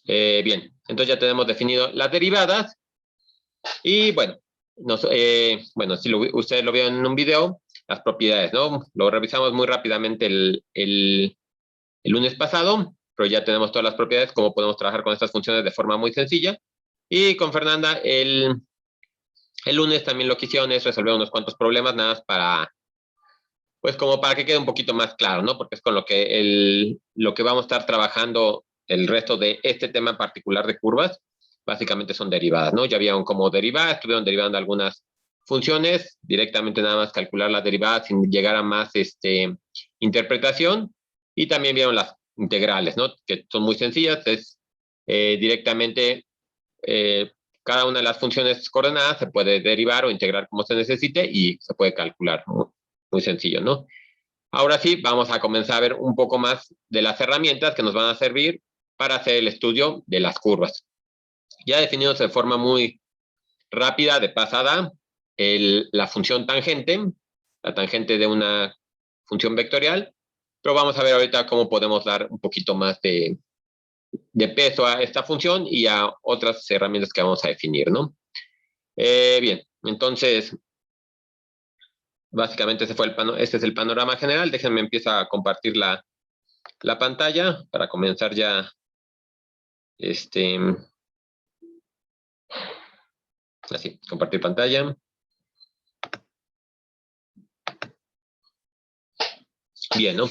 Bien, entonces ya tenemos definido las derivadas y bueno, si ustedes lo vieron en un video, las propiedades, ¿no? Lo revisamos muy rápidamente el lunes pasado, pero ya tenemos todas las propiedades, cómo podemos trabajar con estas funciones de forma muy sencilla. Y con Fernanda, el lunes también lo que hicieron es resolver unos cuantos problemas, nada más para, pues como para que quede un poquito más claro, ¿no? Porque es con lo que vamos a estar trabajando el resto de este tema en particular de curvas. Básicamente son derivadas, ¿no? Ya vieron cómo derivar, estuvieron derivando algunas funciones, directamente nada más calcular las derivadas sin llegar a más interpretación. Y también vieron las integrales, ¿no? Que son muy sencillas, es directamente cada una de las funciones coordenadas se puede derivar o integrar como se necesite y se puede calcular. Muy, muy sencillo, ¿no? Ahora sí, vamos a comenzar a ver un poco más de las herramientas que nos van a servir para hacer el estudio de las curvas. Ya definimos de forma muy rápida, de pasada, la función tangente, la tangente de una función vectorial, pero vamos a ver ahorita cómo podemos dar un poquito más de peso a esta función y a otras herramientas que vamos a definir, ¿no? Bien, entonces, básicamente este es el panorama general. Déjenme empezar a compartir la pantalla para comenzar ya así, compartir pantalla. Bien, ¿no?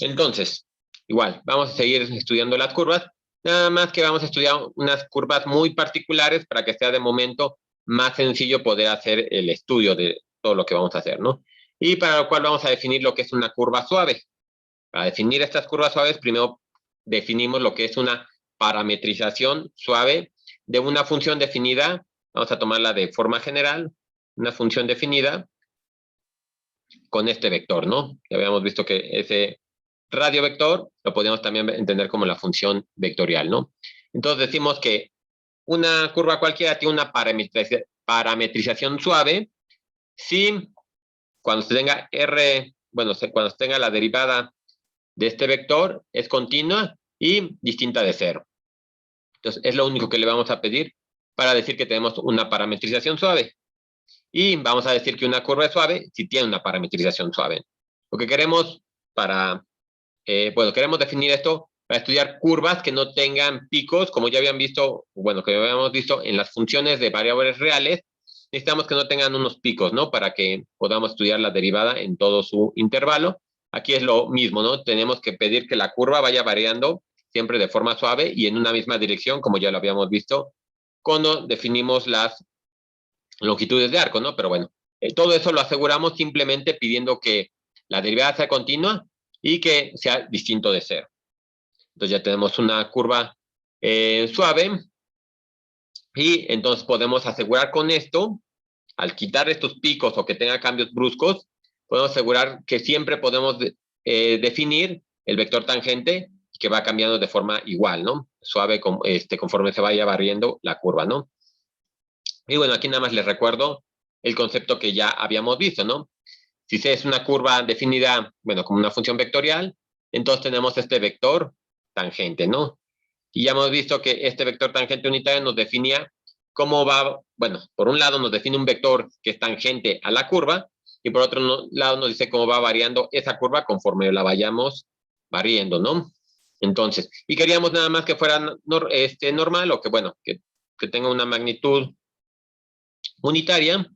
Entonces, igual, vamos a seguir estudiando las curvas, nada más que vamos a estudiar unas curvas muy particulares para que sea de momento más sencillo poder hacer el estudio de todo lo que vamos a hacer, ¿no? Y para lo cual vamos a definir lo que es una curva suave. Para definir estas curvas suaves, primero definimos lo que es una parametrización suave de una función definida. Vamos a tomarla de forma general, una función definida con este vector, ¿no? Ya habíamos visto que ese radio vector lo podemos también entender como la función vectorial, ¿no? Entonces decimos que una curva cualquiera tiene una parametrización suave si cuando se tenga cuando se tenga la derivada de este vector es continua y distinta de cero. Entonces es lo único que le vamos a pedir para decir que tenemos una parametrización suave. Y vamos a decir que una curva es suave si tiene una parametrización suave. Lo que queremos queremos definir esto para estudiar curvas que no tengan picos, como ya habían visto, que habíamos visto en las funciones de variables reales, necesitamos que no tengan unos picos, ¿no? Para que podamos estudiar la derivada en todo su intervalo. Aquí es lo mismo, ¿no? Tenemos que pedir que la curva vaya variando siempre de forma suave y en una misma dirección, como ya lo habíamos visto, cuando definimos las longitudes de arco, ¿no? Pero bueno, todo eso lo aseguramos simplemente pidiendo que la derivada sea continua y que sea distinto de cero. Entonces ya tenemos una curva suave y entonces podemos asegurar con esto, al quitar estos picos o que tenga cambios bruscos, podemos asegurar que siempre podemos definir el vector tangente que va cambiando de forma igual, ¿no? Suave conforme se vaya barriendo la curva, ¿no? Y bueno, aquí nada más les recuerdo el concepto que ya habíamos visto, ¿no? Si C es una curva definida, como una función vectorial, entonces tenemos este vector tangente, ¿no? Y ya hemos visto que este vector tangente unitario nos definía cómo va, por un lado nos define un vector que es tangente a la curva, y por otro lado nos dice cómo va variando esa curva conforme la vayamos variando, ¿no? Entonces, y queríamos nada más que fuera normal o que tenga una magnitud unitaria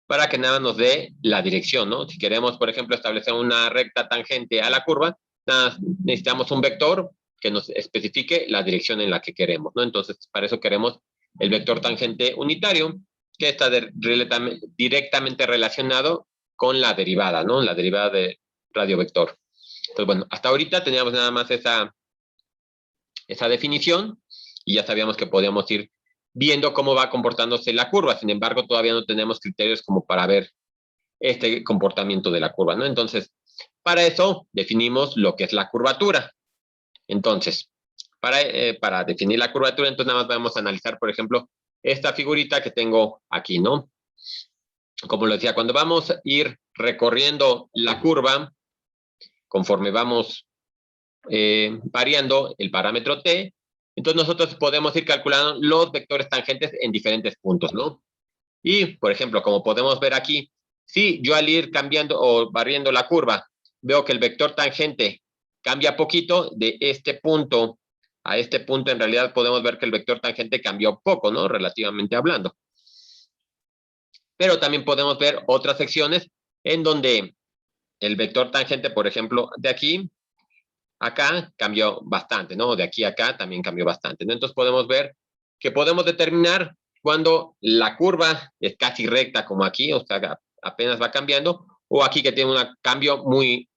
para que nada nos dé la dirección, ¿no? Si queremos, por ejemplo, establecer una recta tangente a la curva, nada, necesitamos un vector que nos especifique la dirección en la que queremos, ¿no? Entonces, para eso queremos el vector tangente unitario, que está directamente relacionado con la derivada, ¿no? La derivada de radio vector. Entonces, bueno, hasta ahorita teníamos nada más esa definición y ya sabíamos que podíamos ir viendo cómo va comportándose la curva. Sin embargo, todavía no tenemos criterios como para ver este comportamiento de la curva, ¿no? Entonces, para eso definimos lo que es la curvatura. Entonces, para definir la curvatura, entonces nada más vamos a analizar, por ejemplo, esta figurita que tengo aquí, ¿no? Como lo decía, cuando vamos a ir recorriendo la curva, conforme vamos variando el parámetro t. Entonces nosotros podemos ir calculando los vectores tangentes en diferentes puntos, ¿no? Y, por ejemplo, como podemos ver aquí, si yo al ir cambiando o barriendo la curva, veo que el vector tangente cambia poquito, de este punto a este punto, en realidad podemos ver que el vector tangente cambió poco, ¿no? Relativamente hablando. Pero también podemos ver otras secciones en donde el vector tangente, por ejemplo, de aquí acá cambió bastante, ¿no? De aquí a acá también cambió bastante, ¿no? Entonces podemos ver que podemos determinar cuando la curva es casi recta como aquí, o sea, apenas va cambiando, o aquí que tiene un cambio muy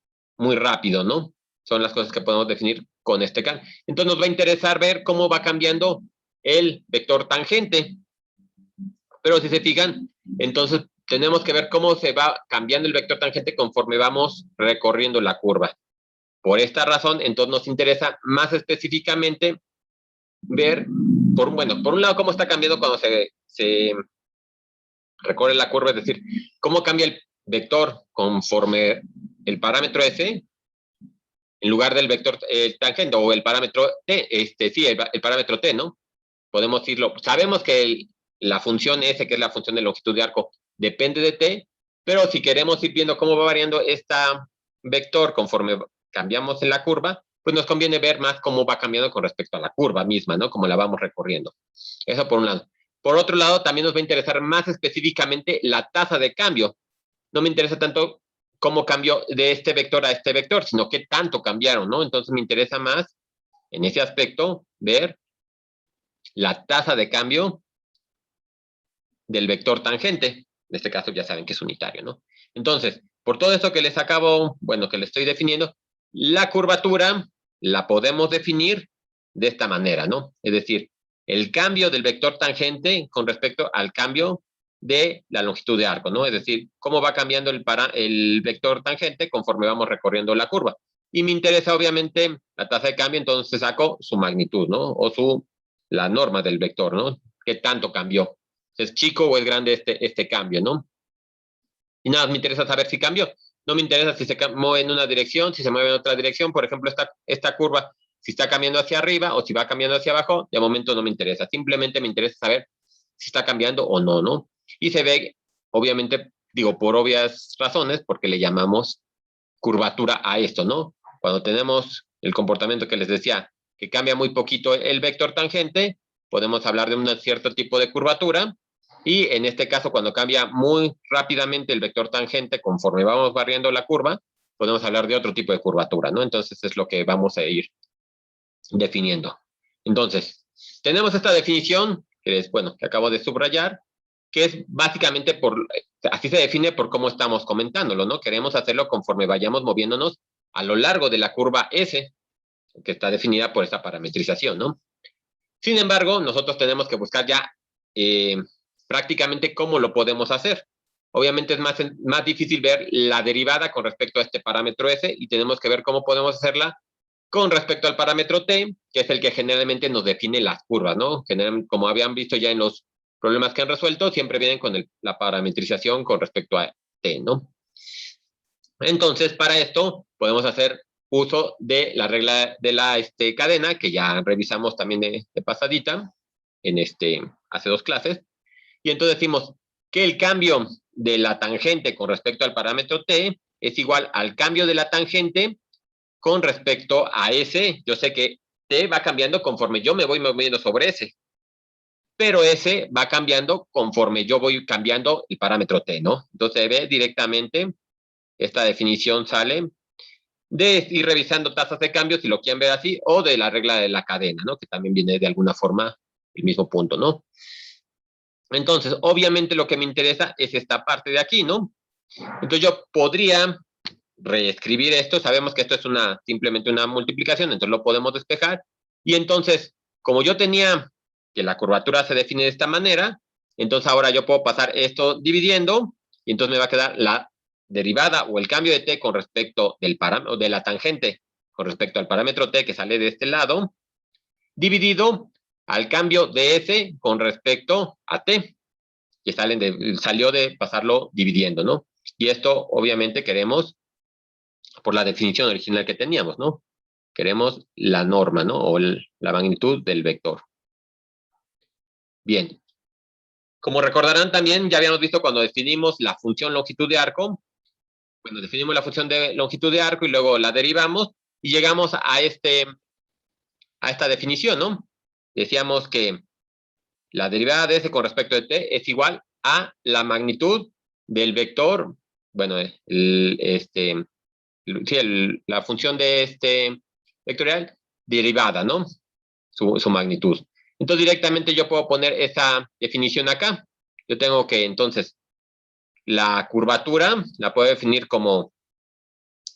rápido, ¿no? Son las cosas que podemos definir con este cambio. Entonces nos va a interesar ver cómo va cambiando el vector tangente. Pero si se fijan, entonces tenemos que ver cómo se va cambiando el vector tangente conforme vamos recorriendo la curva. Por esta razón, entonces nos interesa más específicamente ver, por un lado, cómo está cambiando cuando se recorre la curva, es decir, cómo cambia el vector conforme el parámetro S, en lugar del vector tangente o el parámetro T, sí, el parámetro T, ¿no? Podemos irlo, sabemos que la función S, que es la función de longitud de arco, depende de T, pero si queremos ir viendo cómo va variando esta vector conforme cambiamos en la curva, pues nos conviene ver más cómo va cambiando con respecto a la curva misma, ¿no? Cómo la vamos recorriendo. Eso por un lado. Por otro lado, también nos va a interesar más específicamente la tasa de cambio. No me interesa tanto cómo cambió de este vector a este vector, sino qué tanto cambiaron, ¿no? Entonces me interesa más, en ese aspecto, ver la tasa de cambio del vector tangente. En este caso ya saben que es unitario, ¿no? Entonces, por todo esto que les acabo, bueno, que les estoy definiendo, la curvatura la podemos definir de esta manera, ¿no? Es decir, el cambio del vector tangente con respecto al cambio de la longitud de arco, ¿no? Es decir, cómo va cambiando el vector tangente conforme vamos recorriendo la curva. Y me interesa, obviamente, la tasa de cambio, entonces saco su magnitud, ¿no? O la norma del vector, ¿no? ¿Qué tanto cambió? ¿Es chico o es grande este cambio, no? Y nada, me interesa saber si cambió. No me interesa si se mueve en una dirección, si se mueve en otra dirección. Por ejemplo, esta curva, si está cambiando hacia arriba o si va cambiando hacia abajo, de momento no me interesa. Simplemente me interesa saber si está cambiando o no, ¿no? Y se ve, obviamente, digo, por obvias razones, porque le llamamos curvatura a esto, ¿no? Cuando tenemos el comportamiento que les decía, que cambia muy poquito el vector tangente, podemos hablar de un cierto tipo de curvatura, y en este caso, cuando cambia muy rápidamente el vector tangente conforme vamos barriendo la curva, podemos hablar de otro tipo de curvatura, ¿no? Entonces es lo que vamos a ir definiendo. Entonces, tenemos esta definición, que es, bueno, que acabo de subrayar, que es básicamente así se define por cómo estamos comentándolo, ¿no? Queremos hacerlo conforme vayamos moviéndonos a lo largo de la curva S, que está definida por esta parametrización, ¿no? Sin embargo, nosotros tenemos que buscar ya prácticamente cómo lo podemos hacer. Obviamente es más difícil ver la derivada con respecto a este parámetro S y tenemos que ver cómo podemos hacerla con respecto al parámetro T, que es el que generalmente nos define las curvas, ¿no? Como habían visto ya en los problemas que han resuelto, siempre vienen con la parametrización con respecto a T, ¿no? Entonces, para esto podemos hacer uso de la regla de la cadena, que ya revisamos también de pasadita, hace 2 clases. Y entonces decimos que el cambio de la tangente con respecto al parámetro T es igual al cambio de la tangente con respecto a S. Yo sé que T va cambiando conforme yo me voy moviendo sobre S, pero S va cambiando conforme yo voy cambiando el parámetro T, ¿no? Entonces se ve directamente, esta definición sale de ir revisando tasas de cambio, si lo quieren ver así, o de la regla de la cadena, ¿no? Que también viene de alguna forma el mismo punto, ¿no? Entonces, obviamente lo que me interesa es esta parte de aquí, ¿no? Entonces yo podría reescribir esto, sabemos que esto es simplemente una multiplicación, entonces lo podemos despejar, y entonces, como yo tenía que la curvatura se define de esta manera, entonces ahora yo puedo pasar esto dividiendo, y entonces me va a quedar la derivada o el cambio de t con respecto del parámetro de la tangente con respecto al parámetro t que sale de este lado, dividido al cambio de s con respecto a t, que salió de pasarlo dividiendo, ¿no? Y esto obviamente queremos por la definición original que teníamos, ¿no? Queremos la norma, ¿no? O la magnitud del vector. Bien. Como recordarán también, ya habíamos visto cuando definimos la función longitud de arco. Bueno, definimos la función de longitud de arco y luego la derivamos y llegamos a esta definición, ¿no? Decíamos que la derivada de s con respecto de t es igual a la magnitud del vector, bueno, la función de este vectorial derivada, ¿no? Su magnitud. Entonces directamente yo puedo poner esa definición acá. Yo tengo que entonces la curvatura la puedo definir como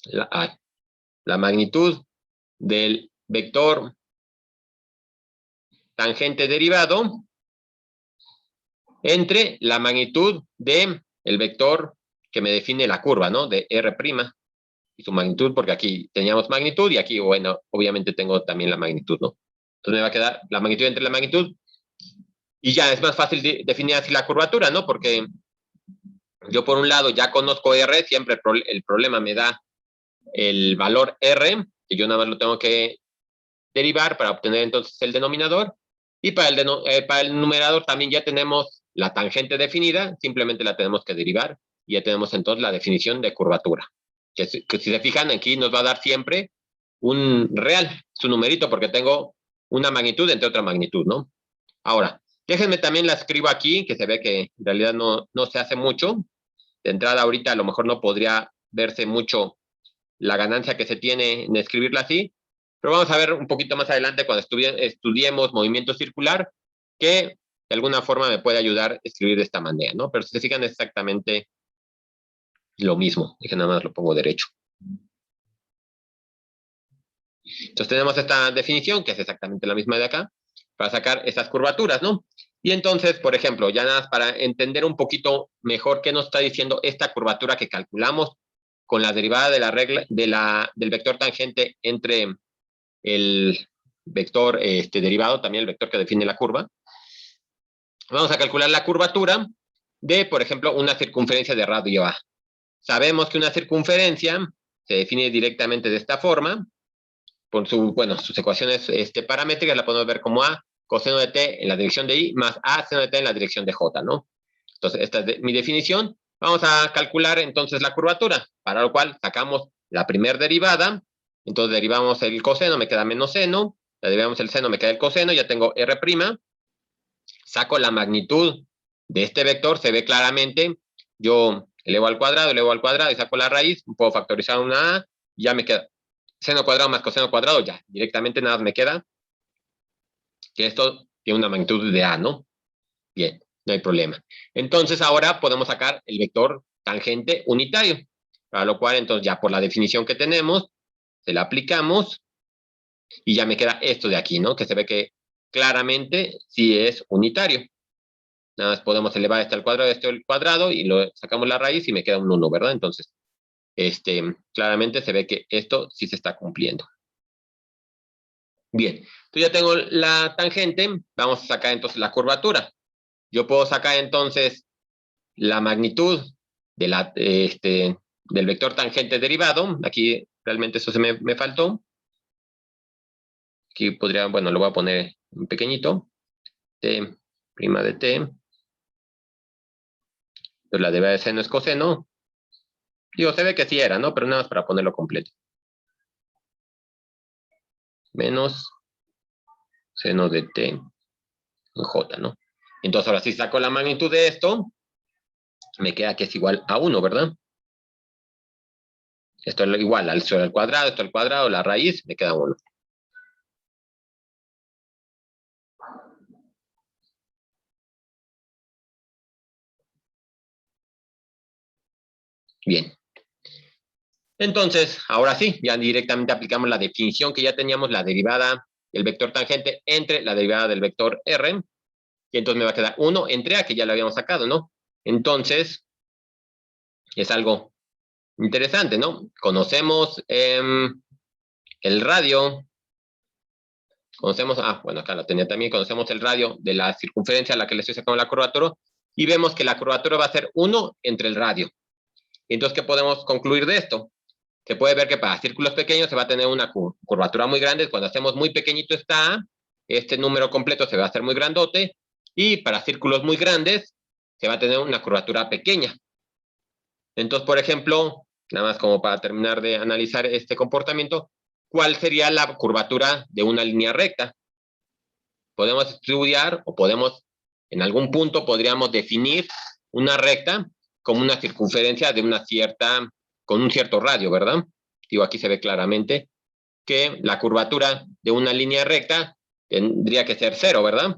la magnitud del vector tangente derivado entre la magnitud del vector que me define la curva, ¿no? De R' y su magnitud, porque aquí teníamos magnitud y aquí, bueno, obviamente tengo también la magnitud, ¿no? Entonces me va a quedar la magnitud entre la magnitud y ya es más fácil definir así la curvatura, ¿no? Porque yo por un lado ya conozco R, siempre el problema me da el valor R, que yo nada más lo tengo que derivar para obtener entonces el denominador. Y para el numerador también ya tenemos la tangente definida, simplemente la tenemos que derivar y ya tenemos entonces la definición de curvatura. Que si se fijan aquí nos va a dar siempre un real, su numerito, porque tengo una magnitud entre otra magnitud, ¿no? Ahora, déjenme también la escribo aquí, que se ve que en realidad no se hace mucho. De entrada ahorita a lo mejor no podría verse mucho la ganancia que se tiene en escribirla así, pero vamos a ver un poquito más adelante cuando estudiemos movimiento circular, que de alguna forma me puede ayudar a escribir de esta manera, ¿no? Pero si se fijan es exactamente lo mismo, y que nada más lo pongo derecho. Entonces tenemos esta definición, que es exactamente la misma de acá, para sacar esas curvaturas, ¿no? Y entonces, por ejemplo, ya nada más para entender un poquito mejor qué nos está diciendo esta curvatura que calculamos con la derivada de la regla del vector tangente entre el vector derivado, también el vector que define la curva. Vamos a calcular la curvatura de, por ejemplo, una circunferencia de radio A. Sabemos que una circunferencia se define directamente de esta forma, con sus ecuaciones paramétricas la podemos ver como A coseno de t en la dirección de I más A seno de t en la dirección de J, ¿no? Entonces, esta es mi definición. Vamos a calcular entonces la curvatura, para lo cual sacamos la primera derivada. Entonces derivamos el coseno, me queda menos seno. La derivamos el seno, me queda el coseno, ya tengo R'. Saco la magnitud de este vector, se ve claramente. Yo elevo al cuadrado y saco la raíz. Puedo factorizar una A, y ya me queda seno cuadrado más coseno cuadrado, ya. Directamente nada más me queda que esto tiene una magnitud de A, ¿no? Bien, no hay problema. Entonces ahora podemos sacar el vector tangente unitario, para lo cual entonces ya por la definición que tenemos, se la aplicamos y ya me queda esto de aquí, ¿no? Que se ve que claramente sí es unitario. Nada más podemos elevar este al cuadrado y lo sacamos la raíz y me queda un 1, ¿verdad? Entonces, claramente se ve que esto sí se está cumpliendo. Bien, entonces ya tengo la tangente, vamos a sacar entonces la curvatura. Yo puedo sacar entonces la magnitud de del vector tangente derivado. Aquí realmente eso se me faltó. Aquí podría, bueno, lo voy a poner en pequeñito. T' de t. Pues la derivada de seno es coseno. Digo, se ve que sí era, ¿no? Pero nada más para ponerlo completo. Menos seno de t en j, ¿no? Entonces ahora si saco la magnitud de esto, me queda que es igual a 1, ¿verdad? Esto es igual al cuadrado, esto al cuadrado, la raíz, me queda 1. Bien. Entonces, ahora sí, ya directamente aplicamos la definición que ya teníamos, la derivada del vector tangente entre la derivada del vector R, y entonces me va a quedar 1 entre A, que ya lo habíamos sacado, ¿no? Entonces, es algo interesante, ¿no? Conocemos el radio, bueno, acá la tenía también, conocemos el radio de la circunferencia a la que le estoy sacando la curvatura, y vemos que la curvatura va a ser 1 entre el radio. Entonces, ¿qué podemos concluir de esto? se puede ver que para círculos pequeños se va a tener una curvatura muy grande. Cuando hacemos muy pequeñito esta A, este número completo se va a hacer muy grandote. Y para círculos muy grandes, se va a tener una curvatura pequeña. Entonces, por ejemplo, nada más como para terminar de analizar este comportamiento, ¿cuál sería la curvatura de una línea recta? Podemos estudiar o podemos, en algún punto, podríamos definir una recta como una circunferencia de una cierta, con un cierto radio, ¿verdad? Digo, aquí se ve claramente que la curvatura de una línea recta tendría que ser 0, ¿verdad?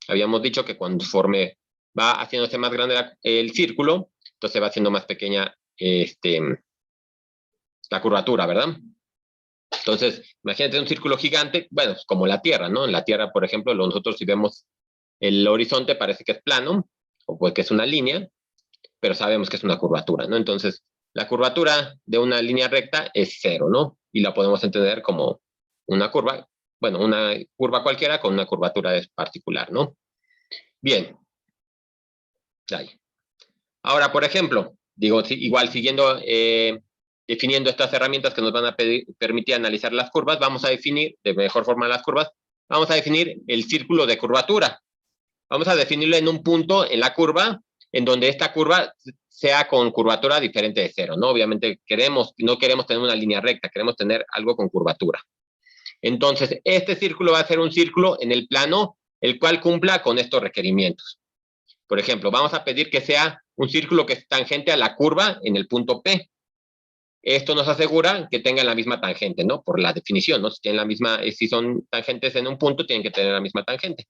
Habíamos dicho que conforme va haciéndose más grande el círculo, entonces va haciendo más pequeña la curvatura, ¿verdad? Entonces, imagínate un círculo gigante, bueno, como la Tierra, ¿no? En la Tierra, por ejemplo, nosotros si vemos el horizonte parece que es plano, o pues que es una línea, pero sabemos que es una curvatura, ¿no? Entonces, la curvatura de una línea recta es 0, ¿no? Y la podemos entender como una curva, bueno, una curva cualquiera con una curvatura particular, ¿no? Bien. Ahí. Ahora, por ejemplo, digo, igual siguiendo, definiendo estas herramientas que nos van a permitir analizar las curvas, vamos a definir de mejor forma las curvas, vamos a definir el círculo de curvatura. Vamos a definirlo en un punto en la curva, en donde esta curva sea con curvatura diferente de 0, ¿no? Obviamente no queremos tener una línea recta, queremos tener algo con curvatura. Entonces, este círculo va a ser un círculo en el plano, el cual cumpla con estos requerimientos. Por ejemplo, vamos a pedir que sea un círculo que es tangente a la curva en el punto P. Esto nos asegura que tengan la misma tangente, ¿no? Por la definición, ¿no? Si son tangentes en un punto, tienen que tener la misma tangente.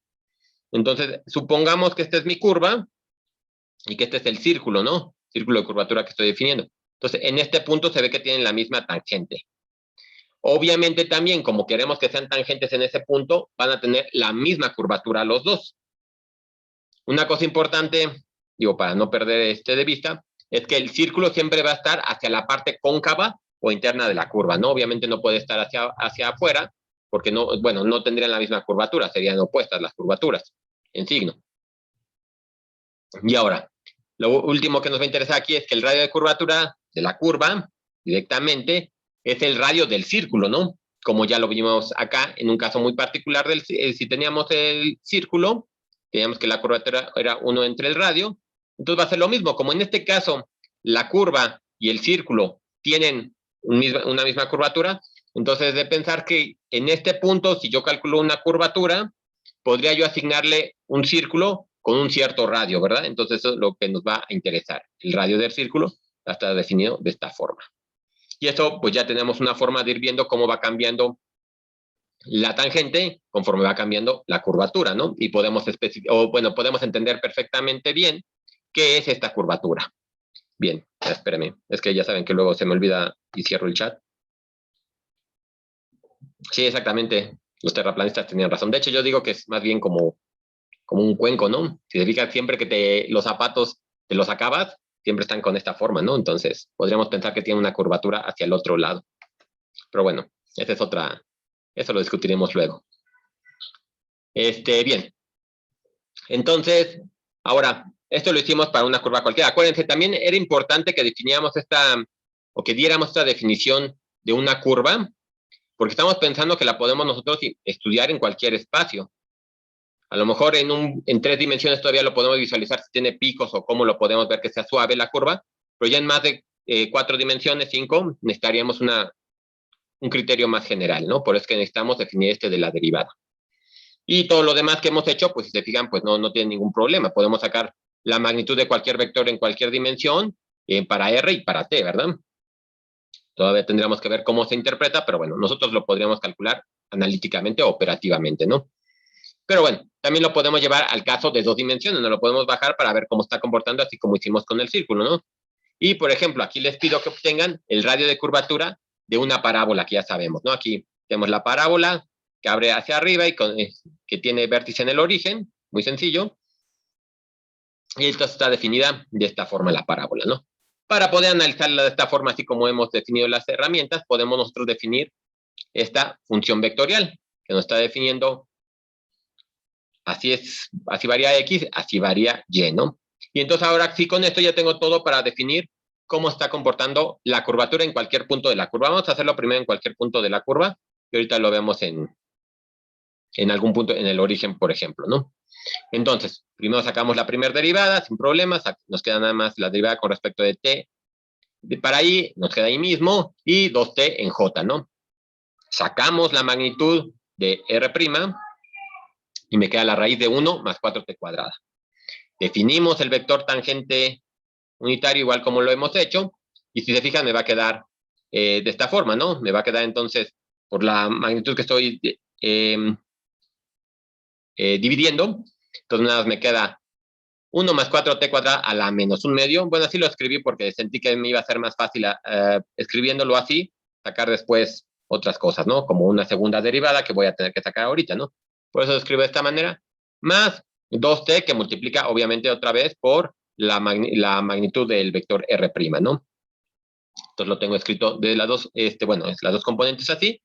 Entonces, supongamos que esta es mi curva y que este es el círculo, ¿no? Círculo de curvatura que estoy definiendo. Entonces, en este punto se ve que tienen la misma tangente. Obviamente también, como queremos que sean tangentes en ese punto, van a tener la misma curvatura los dos. Una cosa importante, digo, para no perder de vista, es que el círculo siempre va a estar hacia la parte cóncava o interna de la curva, ¿no? Obviamente no puede estar hacia afuera, porque no, bueno, no tendrían la misma curvatura, serían opuestas las curvaturas en signo. Y ahora, lo último que nos va a interesar aquí es que el radio de curvatura de la curva, directamente, es el radio del círculo, ¿no? Como ya lo vimos acá, en un caso muy particular, si teníamos el círculo, teníamos que la curvatura era 1 entre el radio, entonces va a ser lo mismo, como en este caso la curva y el círculo tienen una misma curvatura, entonces de pensar que en este punto, si yo calculo una curvatura, podría yo asignarle un círculo con un cierto radio, ¿verdad? Entonces eso es lo que nos va a interesar. El radio del círculo está definido de esta forma. Y eso, pues ya tenemos una forma de ir viendo cómo va cambiando la tangente conforme va cambiando la curvatura, ¿no? Y podemos podemos entender perfectamente bien qué es esta curvatura. Bien, espérenme, es que ya saben que luego se me olvida y cierro el chat. Sí, exactamente, los terraplanistas tenían razón. De hecho, yo digo que es más bien como un cuenco, ¿no? Si te fijas, siempre que los zapatos te los acabas, siempre están con esta forma, ¿no? Entonces, podríamos pensar que tiene una curvatura hacia el otro lado. Pero bueno, esa es otra, eso lo discutiremos luego. Bien. Entonces, ahora, esto lo hicimos para una curva cualquiera. Acuérdense, también era importante que definiéramos o que diéramos esta definición de una curva, porque estamos pensando que la podemos nosotros estudiar en cualquier espacio. A lo mejor en 3 dimensiones todavía lo podemos visualizar si tiene picos o cómo lo podemos ver que sea suave la curva, pero ya en más de 4 dimensiones, 5, necesitaríamos un criterio más general, ¿no? Por eso es que necesitamos definir de la derivada. Y todo lo demás que hemos hecho, pues si se fijan, pues no tiene ningún problema. Podemos sacar la magnitud de cualquier vector en cualquier dimensión para R y para T, ¿verdad? Todavía tendríamos que ver cómo se interpreta, pero bueno, nosotros lo podríamos calcular analíticamente o operativamente, ¿no? Pero bueno, también lo podemos llevar al caso de 2 dimensiones, nos lo podemos bajar para ver cómo está comportando, así como hicimos con el círculo, ¿no? Y, por ejemplo, aquí les pido que obtengan el radio de curvatura de una parábola que ya sabemos, ¿no? Aquí tenemos la parábola que abre hacia arriba y que tiene vértice en el origen, muy sencillo. Y esto está definida de esta forma la parábola, ¿no? Para poder analizarla de esta forma, así como hemos definido las herramientas, podemos nosotros definir esta función vectorial, que nos está definiendo así varía X, así varía Y, ¿no? Y entonces ahora sí con esto ya tengo todo para definir cómo está comportando la curvatura en cualquier punto de la curva. Vamos a hacerlo primero en cualquier punto de la curva y ahorita lo vemos en algún punto, en el origen, por ejemplo, ¿no? Entonces, primero sacamos la primera derivada sin problemas, nos queda nada más la derivada con respecto de t para i, nos queda ahí mismo, y 2t en j, ¿no? Sacamos la magnitud de r' y me queda la raíz de 1 más 4t cuadrada. Definimos el vector tangente unitario igual como lo hemos hecho, y si se fijan me va a quedar de esta forma, ¿no? Me va a quedar entonces, por la magnitud que estoy dividiendo, entonces nada más me queda 1 más 4t cuadrada a la menos 1/2. Bueno, así lo escribí porque sentí que me iba a ser más fácil escribiéndolo así, sacar después otras cosas, ¿no? Como una segunda derivada que voy a tener que sacar ahorita, ¿no? Por eso lo escribo de esta manera, más 2t que multiplica obviamente otra vez por la magnitud del vector r', ¿no? Entonces lo tengo escrito de las dos, bueno, es las dos componentes así,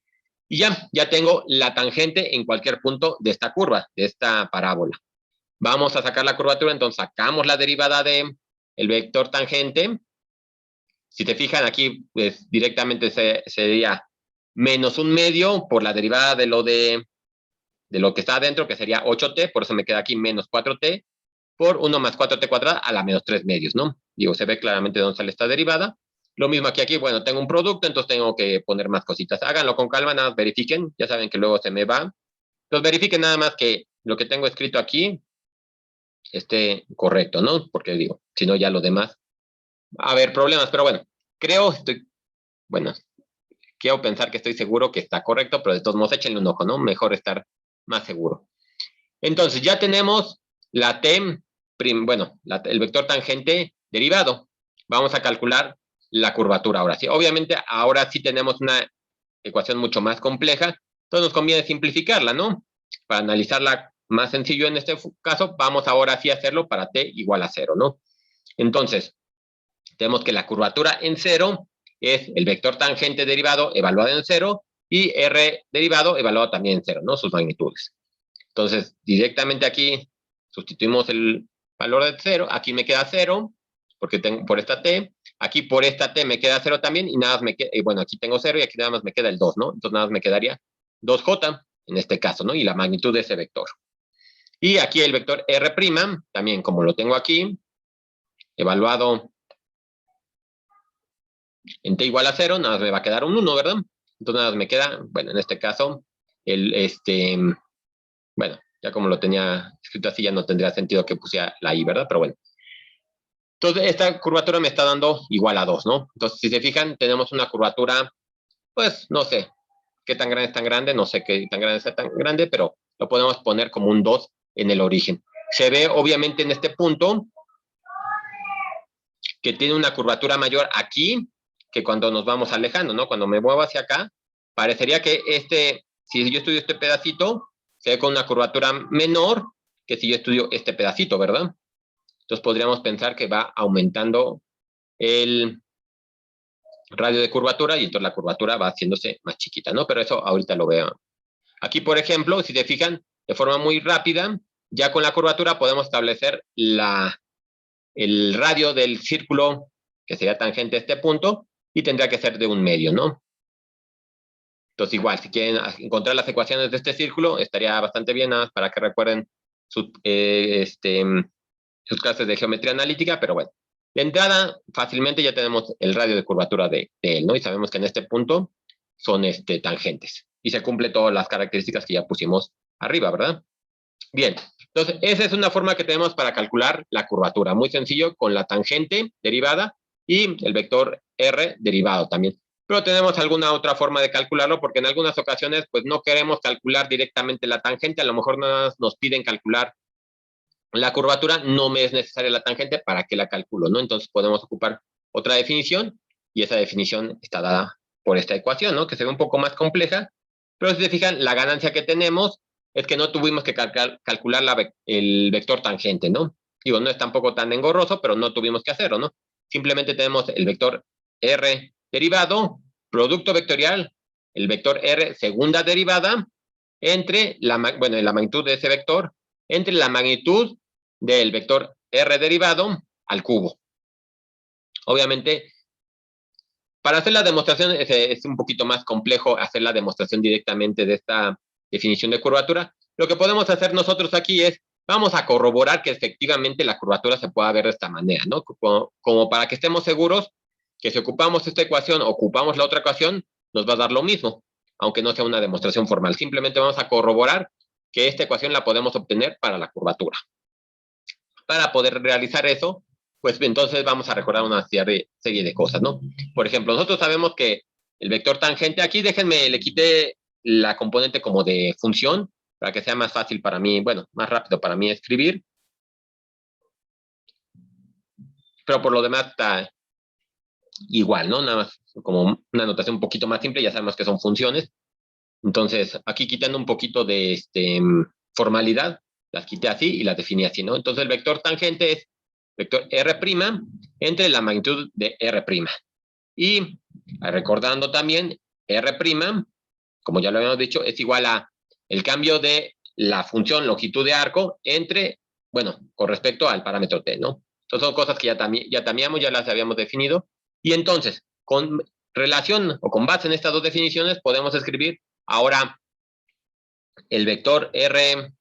y ya tengo la tangente en cualquier punto de esta curva, de esta parábola. Vamos a sacar la curvatura, entonces sacamos la derivada de el vector tangente. Si te fijan aquí, pues directamente sería menos 1/2 por la derivada de lo que está adentro, que sería 8t, por eso me queda aquí menos 4t, por 1 más 4t cuadrada a la menos 3/2, ¿no? Digo, se ve claramente dónde sale esta derivada. Lo mismo aquí, bueno, tengo un producto, entonces tengo que poner más cositas. Háganlo con calma, nada más verifiquen, ya saben que luego se me va. Entonces verifiquen nada más que lo que tengo escrito aquí esté correcto, ¿no? Porque digo, si no ya lo demás va a haber problemas, pero bueno, bueno, quiero pensar que estoy seguro que está correcto, pero de todos modos échenle un ojo, ¿no? Mejor estar más seguro. Entonces ya tenemos la t, bueno, el vector tangente derivado. Vamos a calcular la curvatura ahora sí. Obviamente ahora sí tenemos una ecuación mucho más compleja, entonces nos conviene simplificarla, ¿no? Para analizarla más sencillo en este caso, vamos ahora sí a hacerlo para t igual a 0, ¿no? Entonces, tenemos que la curvatura en 0 es el vector tangente derivado evaluado en 0 y r derivado evaluado también en 0, ¿no? Sus magnitudes. Entonces, directamente aquí sustituimos el valor de 0, aquí me queda 0, porque tengo por esta t, aquí por esta t me queda 0 también, y nada más me queda, bueno, aquí tengo 0 y aquí nada más me queda el 2, ¿no? Entonces nada más me quedaría 2j en este caso, ¿no? Y la magnitud de ese vector. Y aquí el vector r', también como lo tengo aquí, evaluado en t igual a 0, nada más me va a quedar un 1, ¿verdad? Entonces nada más me queda, bueno, en este caso, bueno, ya como lo tenía escrito así, ya no tendría sentido que pusiera la i, ¿verdad? Pero bueno. Entonces, esta curvatura me está dando igual a 2, ¿no? Entonces, si se fijan, tenemos una curvatura, pues, no sé qué tan grande es tan grande, no sé qué tan grande es tan grande, pero lo podemos poner como un 2 en el origen. Se ve, obviamente, en este punto que tiene una curvatura mayor aquí que cuando nos vamos alejando, ¿no? Cuando me muevo hacia acá, parecería que si yo estudio este pedacito, se ve con una curvatura menor que si yo estudio este pedacito, ¿verdad? Entonces podríamos pensar que va aumentando el radio de curvatura y entonces la curvatura va haciéndose más chiquita, ¿no? Pero eso ahorita lo veo. Aquí, por ejemplo, si se fijan, de forma muy rápida, ya con la curvatura podemos establecer el radio del círculo que sería tangente a este punto y tendría que ser de 1/2, ¿no? Entonces igual, si quieren encontrar las ecuaciones de este círculo, estaría bastante bien, nada más para que recuerden sus clases de geometría analítica, pero bueno. De entrada, fácilmente ya tenemos el radio de curvatura de él, ¿no? Y sabemos que en este punto son tangentes. Y se cumplen todas las características que ya pusimos arriba, ¿verdad? Bien, entonces esa es una forma que tenemos para calcular la curvatura. Muy sencillo, con la tangente derivada y el vector r derivado también. Pero tenemos alguna otra forma de calcularlo porque en algunas ocasiones pues no queremos calcular directamente la tangente. A lo mejor nada más nos piden calcular la curvatura, no me es necesaria la tangente, ¿para qué la calculo, no? Entonces podemos ocupar otra definición y esa definición está dada por esta ecuación, ¿no? Que se ve un poco más compleja, pero si se fijan, la ganancia que tenemos es que no tuvimos que calcular el vector tangente, ¿no? Digo, no es tampoco tan engorroso, pero no tuvimos que hacerlo, ¿no? Simplemente tenemos el vector r derivado, producto vectorial, el vector r segunda derivada, entre la magnitud de ese vector, entre la magnitud del vector r derivado al cubo. Obviamente, para hacer la demostración es un poquito más complejo hacer la demostración directamente de esta definición de curvatura. Lo que podemos hacer nosotros aquí es, vamos a corroborar que efectivamente la curvatura se pueda ver de esta manera, ¿no? Como para que estemos seguros que si ocupamos esta ecuación o ocupamos la otra ecuación, nos va a dar lo mismo, aunque no sea una demostración formal. Simplemente vamos a corroborar que esta ecuación la podemos obtener para la curvatura. Para poder realizar eso, pues entonces vamos a recordar una serie de cosas, ¿no? Por ejemplo, nosotros sabemos que el vector tangente, aquí déjenme, le quité la componente como de función, para que sea más fácil para mí, bueno, más rápido para mí escribir. Pero por lo demás está igual, ¿no? Nada más como una notación un poquito más simple, ya sabemos que son funciones. Entonces, aquí quitando un poquito de formalidad, las quité así y las definí así, ¿no? Entonces, el vector tangente es vector R' entre la magnitud de R'. Y recordando también, R', como ya lo habíamos dicho, es igual a el cambio de la función longitud de arco entre, bueno, con respecto al parámetro t, ¿no? Entonces son cosas que ya teníamos, ya las habíamos definido. Y entonces, con relación o con base en estas dos definiciones, podemos escribir ahora el vector R',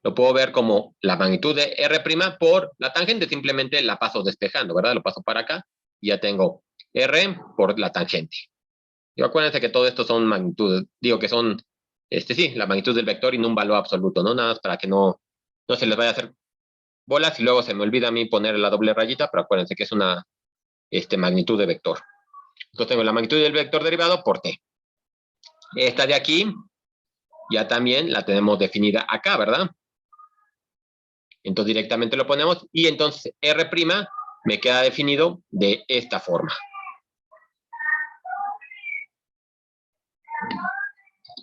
lo puedo ver como la magnitud de R' por la tangente, simplemente la paso despejando, ¿verdad? Lo paso para acá y ya tengo R por la tangente. Y acuérdense que todo esto son magnitudes, digo que son, sí, la magnitud del vector y no un valor absoluto, ¿no? Nada más para que no se les vaya a hacer bolas y luego se me olvida a mí poner la doble rayita, pero acuérdense que es una magnitud de vector. Entonces tengo la magnitud del vector derivado por t. Esta de aquí ya también la tenemos definida acá, ¿verdad? Entonces directamente lo ponemos y entonces R' me queda definido de esta forma.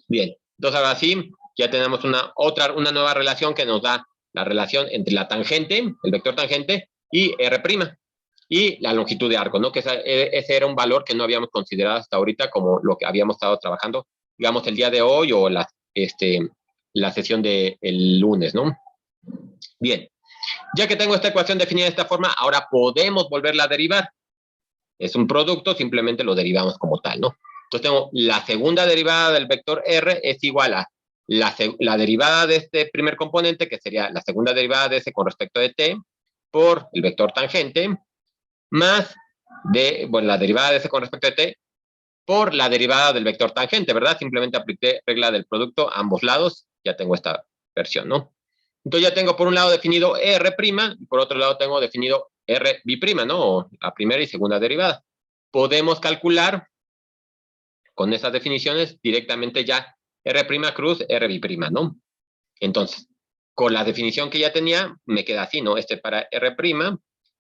Bien, entonces ahora sí, ya tenemos una nueva relación que nos da la relación entre la tangente, el vector tangente, y R', y la longitud de arco, ¿no? Que ese era un valor que no habíamos considerado hasta ahorita como lo que habíamos estado trabajando, digamos, el día de hoy o la sesión del lunes, ¿no? Bien, ya que tengo esta ecuación definida de esta forma, ahora podemos volverla a derivar. Es un producto, simplemente lo derivamos como tal, ¿no? Entonces tengo la segunda derivada del vector R es igual a la derivada de este primer componente, que sería la segunda derivada de ese con respecto de t, por el vector tangente, más la derivada de ese con respecto de t, por la derivada del vector tangente, ¿verdad? Simplemente apliqué regla del producto a ambos lados, ya tengo esta versión, ¿no? Entonces ya tengo por un lado definido R', y por otro lado tengo definido R bi'P, ¿no? O la primera y segunda derivada. Podemos calcular con esas definiciones directamente ya R' cruz R bi'P, ¿no? Entonces, con la definición que ya tenía, me queda así, ¿no? Este para R'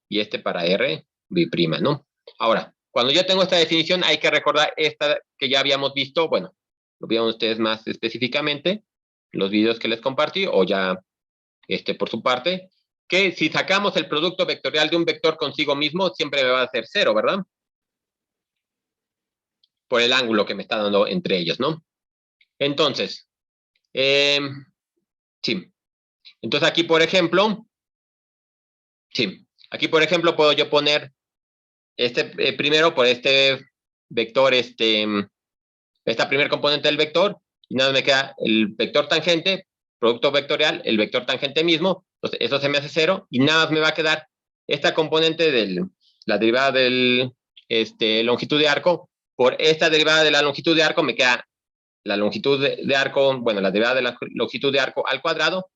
y este para R bi'P, ¿no? Ahora, cuando ya tengo esta definición, hay que recordar esta que ya habíamos visto, bueno, lo vieron ustedes más específicamente, los videos que les compartí, o ya por su parte, que si sacamos el producto vectorial de un vector consigo mismo, siempre me va a hacer 0, ¿verdad? Por el ángulo que me está dando entre ellos, ¿no? Entonces, sí. Entonces aquí, por ejemplo, sí, aquí, por ejemplo, puedo yo poner primero por este vector, esta primer componente del vector, y nada, me queda el vector tangente, producto vectorial, el vector tangente mismo, entonces eso se me hace 0, y nada más me va a quedar esta componente de la derivada del longitud de arco, por esta derivada de la longitud de arco me queda la longitud de arco, bueno, la derivada de la longitud de arco al cuadrado,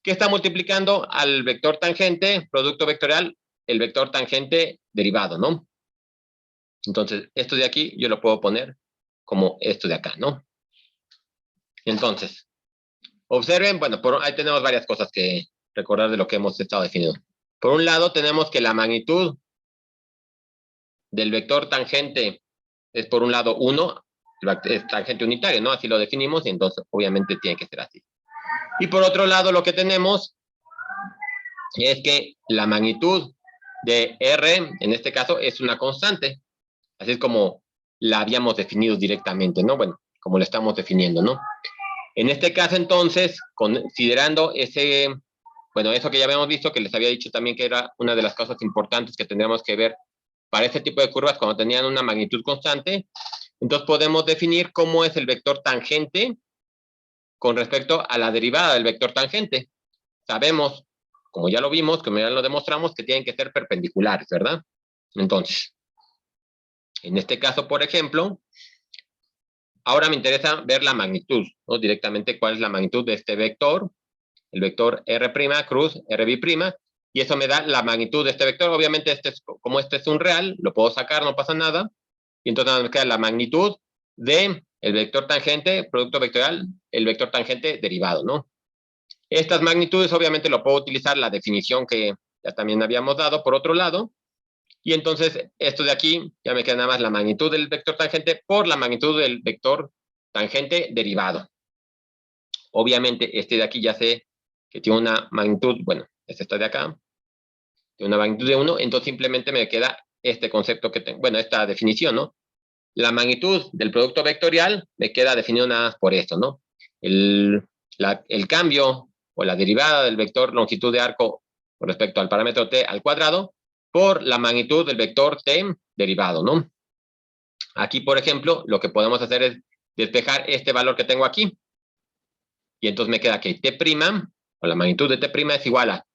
que está multiplicando al vector tangente, producto vectorial, el vector tangente derivado, ¿no? Entonces, esto de aquí yo lo puedo poner como esto de acá, ¿no? Entonces, observen, bueno, ahí tenemos varias cosas que recordar de lo que hemos estado definiendo. Por un lado, tenemos que la magnitud del vector tangente es, por un lado, 1, es tangente unitario, ¿no? Así lo definimos y entonces, obviamente, tiene que ser así. Y por otro lado, lo que tenemos es que la magnitud de R, en este caso, es una constante. Así es como la habíamos definido directamente, ¿no? Bueno, como la estamos definiendo, ¿no? En este caso, entonces, considerando bueno, eso que ya habíamos visto, que les había dicho también que era una de las cosas importantes que tendríamos que ver para este tipo de curvas cuando tenían una magnitud constante. Entonces podemos definir cómo es el vector tangente con respecto a la derivada del vector tangente. Sabemos, como ya lo vimos, como ya lo demostramos, que tienen que ser perpendiculares, ¿verdad? Entonces, en este caso, por ejemplo, ahora me interesa ver la magnitud, ¿no? Directamente cuál es la magnitud de este vector, el vector R' cruz RB', y eso me da la magnitud de este vector. Obviamente, como este es un real, lo puedo sacar, no pasa nada, y entonces nada me queda la magnitud de el vector tangente, producto vectorial, el vector tangente derivado, ¿no? Estas magnitudes obviamente lo puedo utilizar la definición que ya también habíamos dado por otro lado, y entonces esto de aquí ya me queda nada más la magnitud del vector tangente por la magnitud del vector tangente derivado. Obviamente este de aquí ya sé que tiene una magnitud, bueno, es esta de acá, tiene una magnitud de 1, entonces simplemente me queda este concepto que tengo, bueno, esta definición, ¿no? La magnitud del producto vectorial me queda definido nada más por esto, ¿no? El cambio o la derivada del vector longitud de arco con respecto al parámetro t al cuadrado por la magnitud del vector t derivado, ¿no? Aquí, por ejemplo, lo que podemos hacer es despejar este valor que tengo aquí. Y entonces me queda que t', o la magnitud de t' es igual a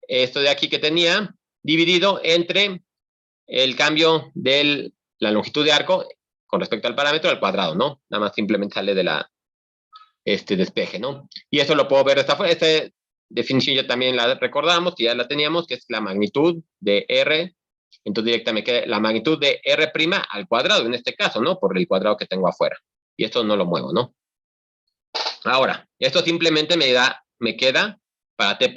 esto de aquí que tenía, dividido entre el cambio de la longitud de arco con respecto al parámetro al cuadrado, ¿no? Nada más simplemente sale de este despeje, ¿no? Y eso lo puedo ver de esta forma. Esta definición ya también la recordamos, que ya la teníamos, que es la magnitud de R. Entonces directamente me queda la magnitud de R' al cuadrado, en este caso, ¿no? Por el cuadrado que tengo afuera. Y esto no lo muevo, ¿no? Ahora, esto simplemente me queda para t'.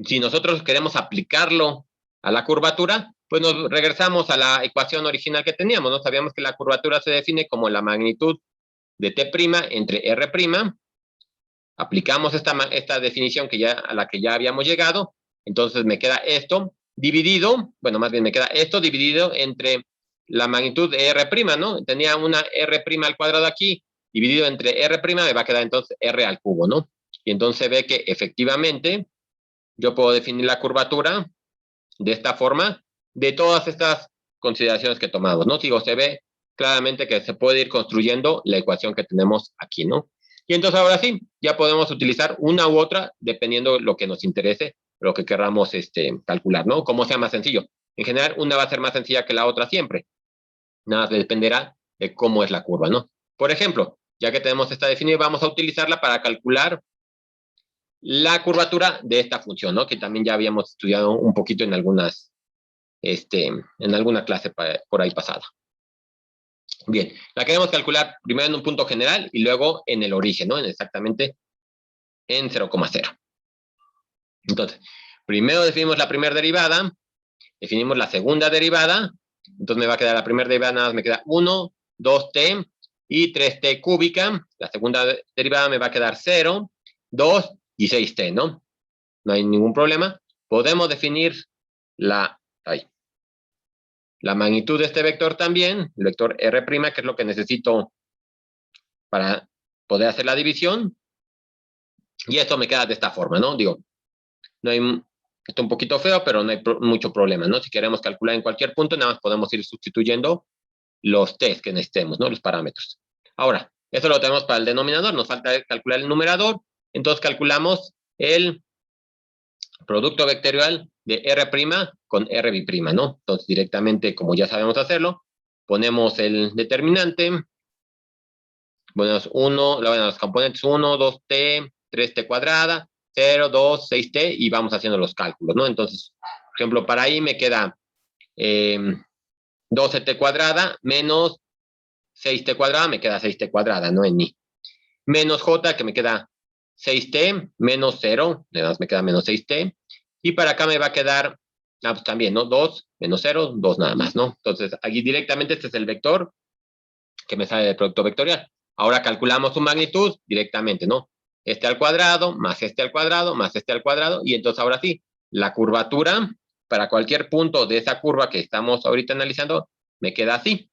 Si nosotros queremos aplicarlo a la curvatura, pues nos regresamos a la ecuación original que teníamos, ¿no? Sabíamos que la curvatura se define como la magnitud de t' entre R'. Aplicamos esta definición a la que ya habíamos llegado, entonces me queda esto dividido, bueno, más bien me queda esto dividido entre la magnitud de R', ¿no? Tenía una R' al cuadrado aquí, dividido entre R', me va a quedar entonces R al cubo, ¿no? Y entonces ve que efectivamente yo puedo definir la curvatura de esta forma de todas estas consideraciones que tomamos, ¿no? Digo, se ve claramente que se puede ir construyendo la ecuación que tenemos aquí, ¿no? Y entonces ahora sí, ya podemos utilizar una u otra dependiendo lo que nos interese, lo que queramos calcular, ¿no? Como sea más sencillo. En general, una va a ser más sencilla que la otra siempre. Nada dependerá de cómo es la curva, ¿no? Por ejemplo, ya que tenemos esta definida, vamos a utilizarla para calcular la curvatura de esta función, ¿no? Que también ya habíamos estudiado un poquito en alguna clase por ahí pasada. Bien, la queremos calcular primero en un punto general y luego en el origen, ¿no? Exactamente en 0,0. Entonces, primero definimos la primera derivada, definimos la segunda derivada, entonces me va a quedar la primera derivada, nada más me queda 1, 2t y 3t cúbica. La segunda derivada me va a quedar 0, 2 y 6t, ¿no? No hay ningún problema. Podemos definir la magnitud de este vector también, el vector R', que es lo que necesito para poder hacer la división. Y esto me queda de esta forma, ¿no? Digo, no hay, está un poquito feo, pero no hay mucho problema, ¿no? Si queremos calcular en cualquier punto, nada más podemos ir sustituyendo los t's que necesitemos, ¿no? Los parámetros. Ahora, eso lo tenemos para el denominador, nos falta calcular el numerador, entonces calculamos el producto vectorial de R' con RB', ¿no? Entonces, directamente, como ya sabemos hacerlo, ponemos el determinante, ponemos los componentes 1, 2t, 3t cuadrada, 0, 2, 6t, y vamos haciendo los cálculos, ¿no? Entonces, por ejemplo, para ahí me queda 12t cuadrada menos 6t cuadrada, me queda 6t cuadrada, ¿no? En i. Menos j, que me queda 6t, menos 0, además me queda menos 6t, y para acá me va a quedar, pues también, ¿no? 2, menos 0, 2 nada más, ¿no? Entonces, aquí directamente este es el vector que me sale del producto vectorial. Ahora calculamos su magnitud directamente, ¿no? Este al cuadrado, más este al cuadrado, más este al cuadrado, y entonces ahora sí, la curvatura para cualquier punto de esa curva que estamos ahorita analizando, me queda así.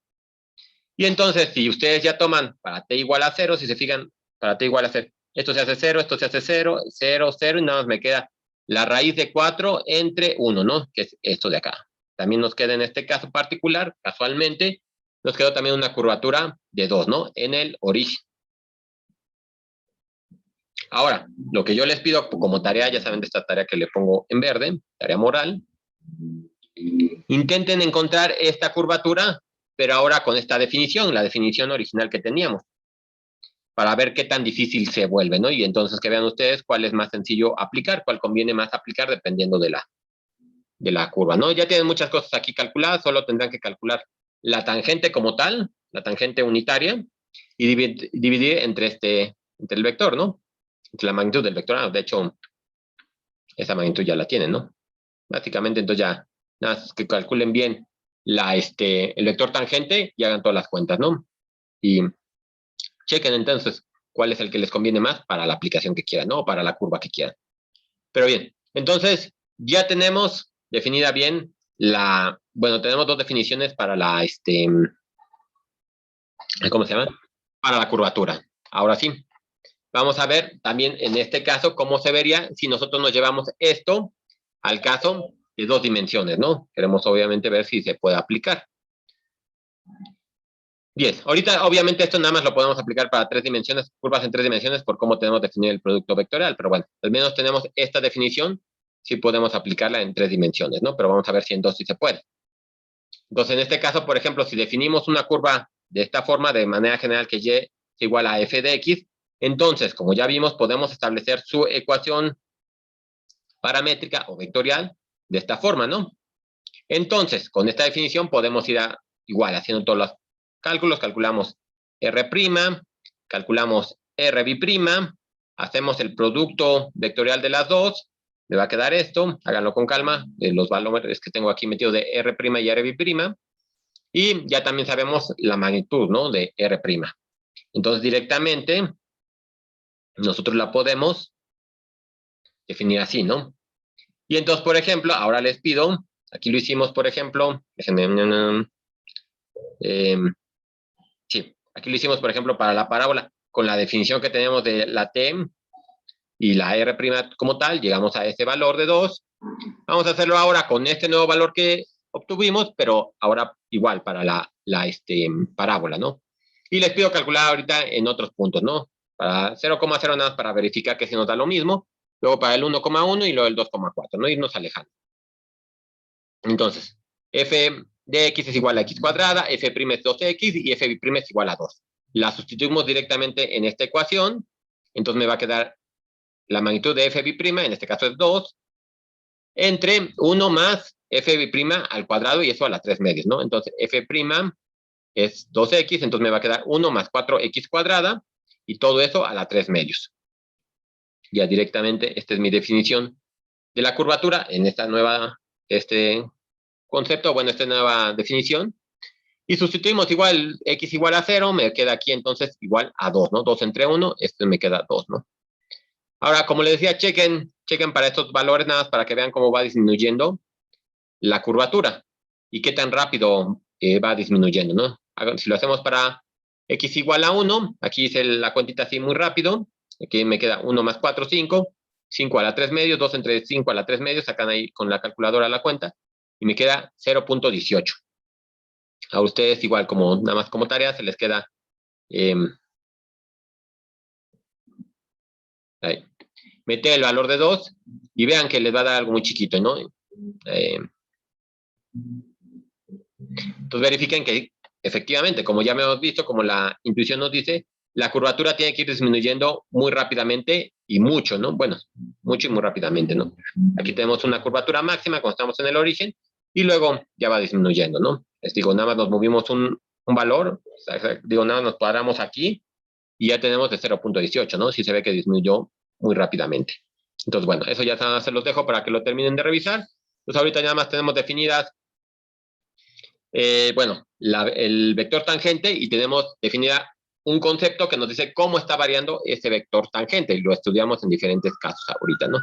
Y entonces, si ustedes ya toman para t igual a 0, si se fijan, para t igual a 0, esto se hace 0, esto se hace 0, 0, 0, y nada más me queda la raíz de 4 entre 1, ¿no? Que es esto de acá. También nos queda en este caso particular, casualmente, nos quedó también una curvatura de 2, ¿no? En el origen. Ahora, lo que yo les pido como tarea, ya saben de esta tarea que le pongo en verde, tarea moral, intenten encontrar esta curvatura, pero ahora con esta definición, la definición original que teníamos, para ver qué tan difícil se vuelve, ¿no? Y entonces que vean ustedes cuál es más sencillo aplicar, cuál conviene más aplicar dependiendo de la curva, ¿no? Ya tienen muchas cosas aquí calculadas, solo tendrán que calcular la tangente como tal, la tangente unitaria, y dividir entre el vector, ¿no? Entre la magnitud del vector. De hecho, esa magnitud ya la tienen, ¿no? Básicamente, entonces ya, nada más que calculen bien el vector tangente y hagan todas las cuentas, ¿no? Y chequen entonces cuál es el que les conviene más para la aplicación que quieran, ¿no? O para la curva que quieran. Pero bien, entonces ya tenemos definida bien bueno, tenemos dos definiciones para ¿cómo se llama? Para la curvatura. Ahora sí, vamos a ver también en este caso cómo se vería si nosotros nos llevamos esto al caso de 2 dimensiones, ¿no? Queremos obviamente ver si se puede aplicar. Bien, ahorita obviamente esto nada más lo podemos aplicar para 3 dimensiones, curvas en 3 dimensiones por cómo tenemos definido el producto vectorial, pero bueno, al menos tenemos esta definición, sí podemos aplicarla en 3 dimensiones, ¿no? Pero vamos a ver si en 2 sí se puede. Entonces, en este caso, por ejemplo, si definimos una curva de esta forma, de manera general que y es igual a f de x, entonces, como ya vimos, podemos establecer su ecuación paramétrica o vectorial de esta forma, ¿no? Entonces, con esta definición podemos ir igual haciendo todos los cálculos, calculamos R', calculamos RB', hacemos el producto vectorial de las dos, me va a quedar esto, háganlo con calma, de los valores que tengo aquí metidos de R' y RB', y ya también sabemos la magnitud, ¿no? De R'. Entonces, directamente, nosotros la podemos definir así, ¿no? Y entonces, por ejemplo, ahora les pido, aquí lo hicimos, por ejemplo, sí, aquí lo hicimos, por ejemplo, para la parábola, con la definición que tenemos de la t y la r' como tal, llegamos a ese valor de 2. Vamos a hacerlo ahora con este nuevo valor que obtuvimos, pero ahora igual para la parábola, ¿no? Y les pido calcular ahorita en otros puntos, ¿no? Para 0,0 nada más para verificar que se nos da lo mismo, luego para el 1,1 y luego el 2,4, ¿no? Irnos alejando. Entonces, f de x es igual a x cuadrada, f' es 2x y f' es igual a 2. La sustituimos directamente en esta ecuación, entonces me va a quedar la magnitud de f', en este caso es 2, entre 1 más f' al cuadrado y eso a la 3 medios, ¿no? Entonces, f' es 2x, entonces me va a quedar 1 más 4x cuadrada y todo eso a la 3 medios. Ya directamente, esta es mi definición de la curvatura en esta nueva, concepto, bueno, esta nueva definición. Y sustituimos igual, x igual a 0, me queda aquí entonces igual a 2, ¿no? 2 entre 1, esto me queda 2, ¿no? Ahora, como les decía, chequen para estos valores nada más para que vean cómo va disminuyendo la curvatura y qué tan rápido va disminuyendo, ¿no? Si lo hacemos para x igual a 1, aquí hice la cuentita así muy rápido, aquí me queda 1 más 4, 5, 5 a la 3 medios, 2 entre 5 a la 3 medios, sacan ahí con la calculadora la cuenta, y me queda 0.18. A ustedes igual, como nada más como tarea, se les queda ahí. Mete el valor de 2 y vean que les va a dar algo muy chiquito, ¿no? Entonces verifiquen que efectivamente, como ya hemos visto, como la intuición nos dice, la curvatura tiene que ir disminuyendo muy rápidamente y mucho, ¿no? Bueno, mucho y muy rápidamente, ¿no? Aquí tenemos una curvatura máxima cuando estamos en el origen y luego ya va disminuyendo, ¿no? Les digo, nada más nos movimos un valor, digo, nada más nos paramos aquí y ya tenemos de 0.18, ¿no? Sí se ve que disminuyó muy rápidamente. Entonces, bueno, eso ya se los dejo para que lo terminen de revisar. Entonces, ahorita nada más tenemos definidas, bueno, el vector tangente y tenemos definida un concepto que nos dice cómo está variando ese vector tangente y lo estudiamos en diferentes casos ahorita, ¿no?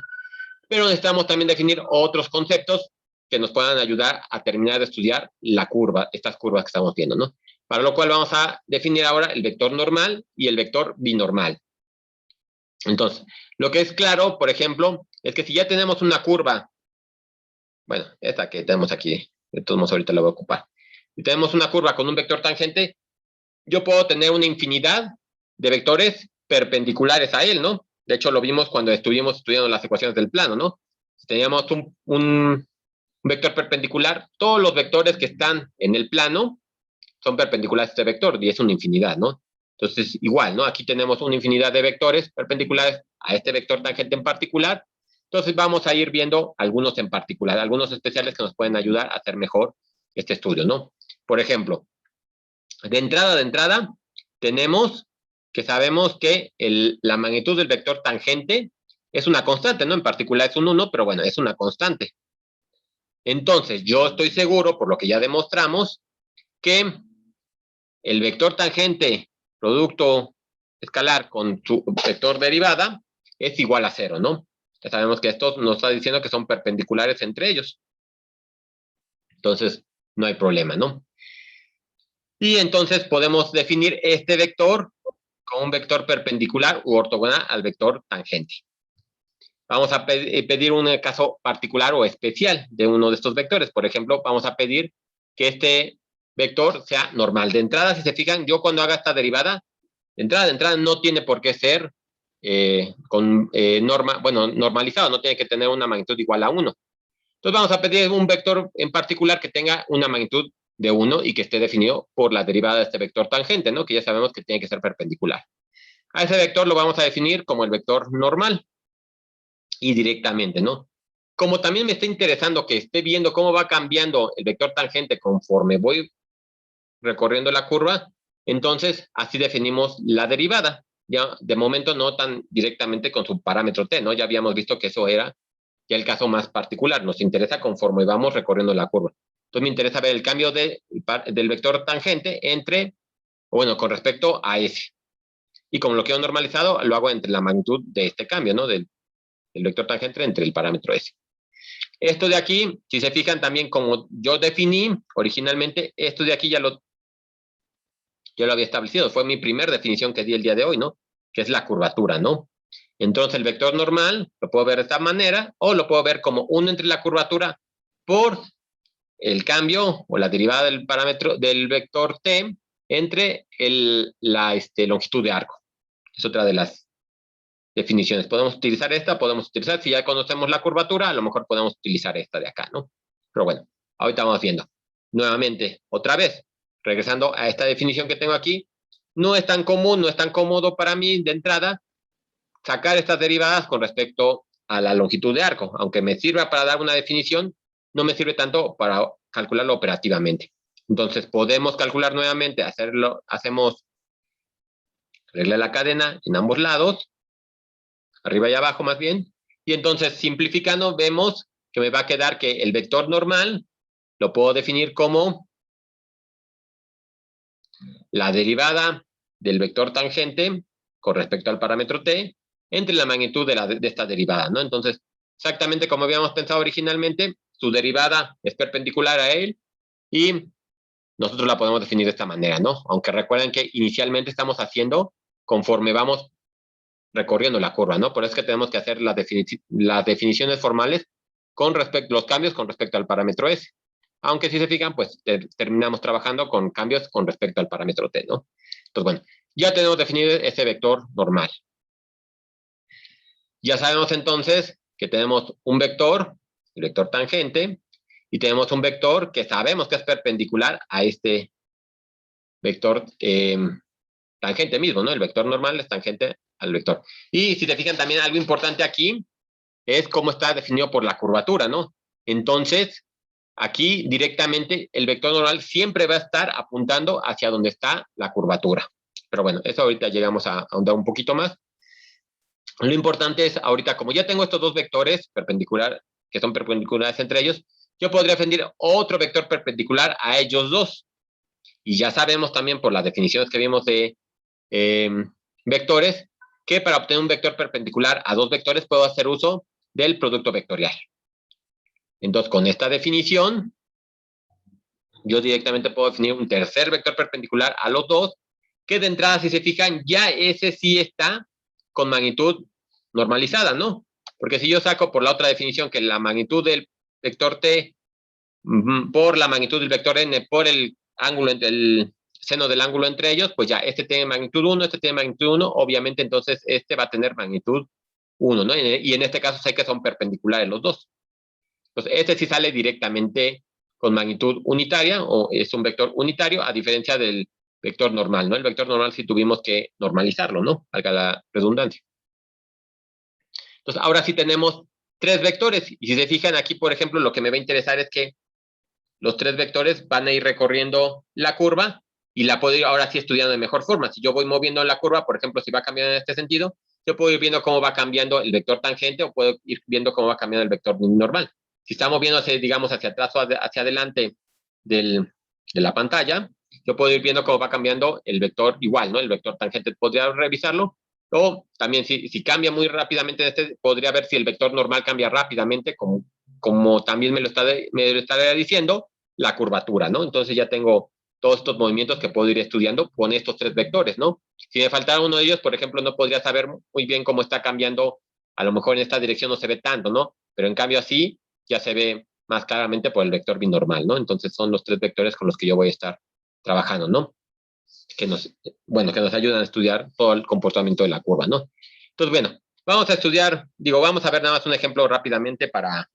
Pero necesitamos también definir otros conceptos que nos puedan ayudar a terminar de estudiar la curva, estas curvas que estamos viendo, ¿no? Para lo cual vamos a definir ahora el vector normal y el vector binormal. Entonces, lo que es claro, por ejemplo, es que si ya tenemos una curva, bueno, esta que tenemos aquí, de todos modos ahorita la voy a ocupar. Si tenemos una curva con un vector tangente, yo puedo tener una infinidad de vectores perpendiculares a él, ¿no? De hecho, lo vimos cuando estuvimos estudiando las ecuaciones del plano, ¿no? Si teníamos un vector perpendicular, todos los vectores que están en el plano son perpendiculares a este vector, y es una infinidad, ¿no? Entonces, igual, ¿no? Aquí tenemos una infinidad de vectores perpendiculares a este vector tangente en particular. Entonces, vamos a ir viendo algunos en particular, algunos especiales que nos pueden ayudar a hacer mejor este estudio, ¿no? Por ejemplo, de entrada, tenemos que sabemos que la magnitud del vector tangente es una constante, ¿no? En particular es un 1, pero bueno, es una constante. Entonces, yo estoy seguro, por lo que ya demostramos, que el vector tangente producto escalar con su vector derivada es igual a 0, ¿no? Ya sabemos que esto nos está diciendo que son perpendiculares entre ellos. Entonces, no hay problema, ¿no? Y entonces podemos definir este vector como un vector perpendicular u ortogonal al vector tangente. Vamos a pedir un caso particular o especial de uno de estos vectores. Por ejemplo, vamos a pedir que este vector sea normal. De entrada, si se fijan, yo cuando haga esta derivada, de entrada no tiene por qué ser normalizado, no tiene que tener una magnitud igual a 1. Entonces vamos a pedir un vector en particular que tenga una magnitud de 1 y que esté definido por la derivada de este vector tangente, ¿no? Que ya sabemos que tiene que ser perpendicular. A ese vector lo vamos a definir como el vector normal y directamente, ¿no? Como también me está interesando que esté viendo cómo va cambiando el vector tangente conforme voy recorriendo la curva, entonces así definimos la derivada. Ya de momento no tan directamente con su parámetro t, ¿no? Ya habíamos visto que eso era ya el caso más particular. Nos interesa conforme vamos recorriendo la curva. Entonces me interesa ver el cambio del vector tangente entre, bueno, con respecto a ese. Y como lo quiero normalizado, lo hago entre la magnitud de este cambio, ¿no? Del vector tangente entre el parámetro S. Esto de aquí, si se fijan también como yo definí originalmente, esto de aquí ya lo había establecido. Fue mi primera definición que di el día de hoy, ¿no? Que es la curvatura, ¿no? Entonces el vector normal lo puedo ver de esta manera o lo puedo ver como 1 entre la curvatura por el cambio o la derivada del parámetro del vector t entre la longitud de arco. Es otra de las definiciones. Podemos utilizar esta, podemos utilizar, si ya conocemos la curvatura, a lo mejor podemos utilizar esta de acá, ¿no? Pero bueno, ahorita vamos viendo. Nuevamente, otra vez, regresando a esta definición que tengo aquí, no es tan común, no es tan cómodo para mí de entrada sacar estas derivadas con respecto a la longitud de arco. Aunque me sirva para dar una definición, no me sirve tanto para calcularlo operativamente. Entonces, podemos calcular nuevamente, hacemos regla de la cadena en ambos lados, arriba y abajo más bien, y entonces simplificando vemos que me va a quedar que el vector normal lo puedo definir como la derivada del vector tangente con respecto al parámetro t entre la magnitud de esta derivada, ¿no? Entonces, exactamente como habíamos pensado originalmente, su derivada es perpendicular a él y nosotros la podemos definir de esta manera, ¿no? Aunque recuerden que inicialmente estamos haciendo conforme vamos recorriendo la curva, ¿no? Por eso es que tenemos que hacer las definiciones formales con respecto, los cambios con respecto al parámetro S. Aunque si se fijan, pues terminamos trabajando con cambios con respecto al parámetro t, ¿no? Entonces, bueno, ya tenemos definido ese vector normal. Ya sabemos entonces que tenemos un vector, el vector tangente, y tenemos un vector que sabemos que es perpendicular a este vector tangente mismo, ¿no? El vector normal es tangente al vector. Y si te fijan también algo importante aquí es cómo está definido por la curvatura, ¿no? Entonces, aquí directamente el vector normal siempre va a estar apuntando hacia donde está la curvatura. Pero bueno, eso ahorita llegamos a ahondar un poquito más. Lo importante es ahorita, como ya tengo estos dos vectores perpendicular, que son perpendiculares entre ellos, yo podría definir otro vector perpendicular a ellos dos. Y ya sabemos también por las definiciones que vimos de vectores, que para obtener un vector perpendicular a dos vectores puedo hacer uso del producto vectorial. Entonces, con esta definición, yo directamente puedo definir un tercer vector perpendicular a los dos, que de entrada, si se fijan, ya ese sí está con magnitud normalizada, ¿no? Porque si yo saco por la otra definición que la magnitud del vector t por la magnitud del vector n por el ángulo entre el seno del ángulo entre ellos, pues ya este tiene magnitud 1, este tiene magnitud 1, obviamente entonces este va a tener magnitud 1, ¿no? Y en este caso sé que son perpendiculares los dos. Entonces este sí sale directamente con magnitud unitaria o es un vector unitario a diferencia del vector normal, ¿no? El vector normal sí tuvimos que normalizarlo, ¿no? Valga la redundancia. Entonces ahora sí tenemos 3 vectores y si se fijan aquí, por ejemplo, lo que me va a interesar es que los 3 vectores van a ir recorriendo la curva y la puedo ir ahora sí estudiando de mejor forma. Si yo voy moviendo la curva, por ejemplo, si va cambiando en este sentido, yo puedo ir viendo cómo va cambiando el vector tangente o puedo ir viendo cómo va cambiando el vector normal. Si estamos viendo, digamos, hacia atrás o hacia adelante de la pantalla, yo puedo ir viendo cómo va cambiando el vector igual, ¿no? El vector tangente podría revisarlo. O también si cambia muy rápidamente, podría ver si el vector normal cambia rápidamente, como también me lo está diciendo la curvatura, ¿no? Entonces ya tengo todos estos movimientos que puedo ir estudiando con estos 3 vectores, ¿no? Si me faltara uno de ellos, por ejemplo, no podría saber muy bien cómo está cambiando, a lo mejor en esta dirección no se ve tanto, ¿no? Pero en cambio así ya se ve más claramente por el vector binormal, ¿no? Entonces son los 3 vectores con los que yo voy a estar trabajando, ¿no? Que nos ayudan a estudiar todo el comportamiento de la curva, ¿no? Entonces, bueno, vamos a estudiar, vamos a ver nada más un ejemplo rápidamente para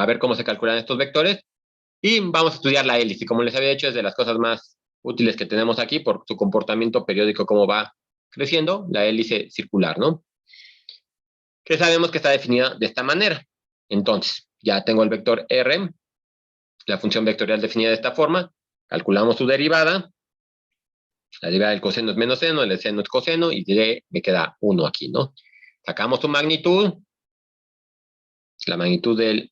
ver cómo se calculan estos vectores y vamos a estudiar la hélice. Como les había dicho, es de las cosas más útiles que tenemos aquí por su comportamiento periódico, cómo va creciendo la hélice circular, ¿no? Que sabemos que está definida de esta manera. Entonces, ya tengo el vector R, la función vectorial definida de esta forma, calculamos su derivada, la derivada del coseno es menos seno, el seno es coseno, y me queda 1 aquí, ¿no? Sacamos su magnitud, la magnitud de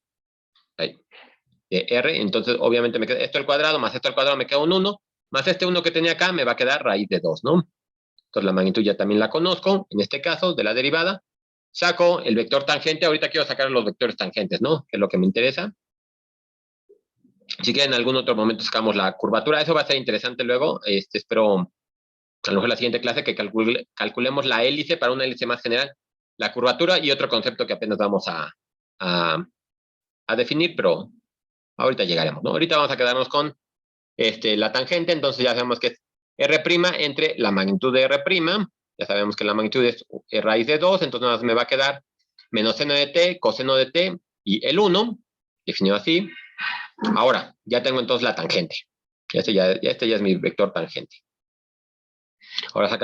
R, entonces obviamente me queda esto al cuadrado, más esto al cuadrado me queda un 1, más este 1 que tenía acá me va a quedar raíz de 2, ¿no? Entonces la magnitud ya también la conozco, en este caso, de la derivada. Saco el vector tangente, ahorita quiero sacar los vectores tangentes, ¿no? Que es lo que me interesa. Si quieren en algún otro momento sacamos la curvatura, eso va a ser interesante luego, espero a lo mejor la siguiente clase que calculemos la hélice para una hélice más general, la curvatura y otro concepto que apenas vamos a definir, pero ahorita llegaremos, ¿no? Ahorita vamos a quedarnos con la tangente, entonces ya sabemos que es R' entre la magnitud de R', ya sabemos que la magnitud es raíz de 2, entonces nada más me va a quedar menos seno de t, coseno de t y el 1, definido así. Ahora, ya tengo entonces la tangente. Este ya es mi vector tangente. Ahora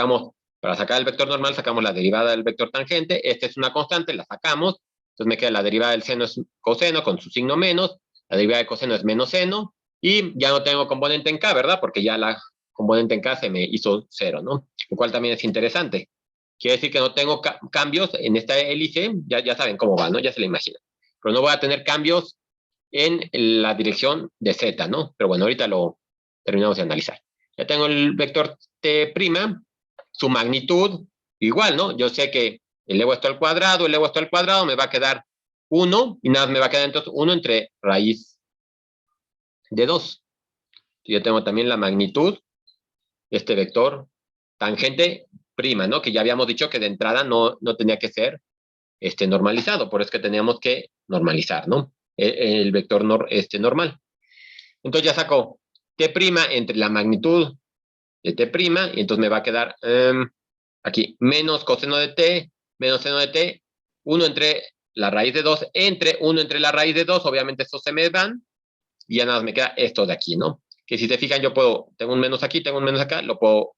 para sacar el vector normal, sacamos la derivada del vector tangente. Esta es una constante, la sacamos. Entonces me queda la derivada del seno es coseno con su signo menos. La derivada de coseno es menos seno. Y ya no tengo componente en K, ¿verdad? Porque ya la componente en K se me hizo 0, ¿no? Lo cual también es interesante. Quiere decir que no tengo cambios en esta hélice. Ya saben cómo va, ¿no? Ya se la imaginan. Pero no voy a tener cambios en la dirección de Z, ¿no? Pero bueno, ahorita lo terminamos de analizar. Ya tengo el vector T', su magnitud, igual, ¿no? Yo sé que elevo esto al cuadrado, me va a quedar 1, y nada, me va a quedar entonces 1 entre raíz de 2. Yo tengo también la magnitud de este vector tangente prima, ¿no? Que ya habíamos dicho que de entrada no tenía que ser normalizado, por eso es que teníamos que normalizar, ¿no? El vector normal. Entonces ya saco T' entre la magnitud de T', y entonces me va a quedar aquí menos coseno de T, menos seno de T, 1 entre la raíz de 2, entre 1 entre la raíz de 2, obviamente estos se me van, y ya nada más me queda esto de aquí, ¿no? Que si se fijan, tengo un menos aquí, tengo un menos acá, lo puedo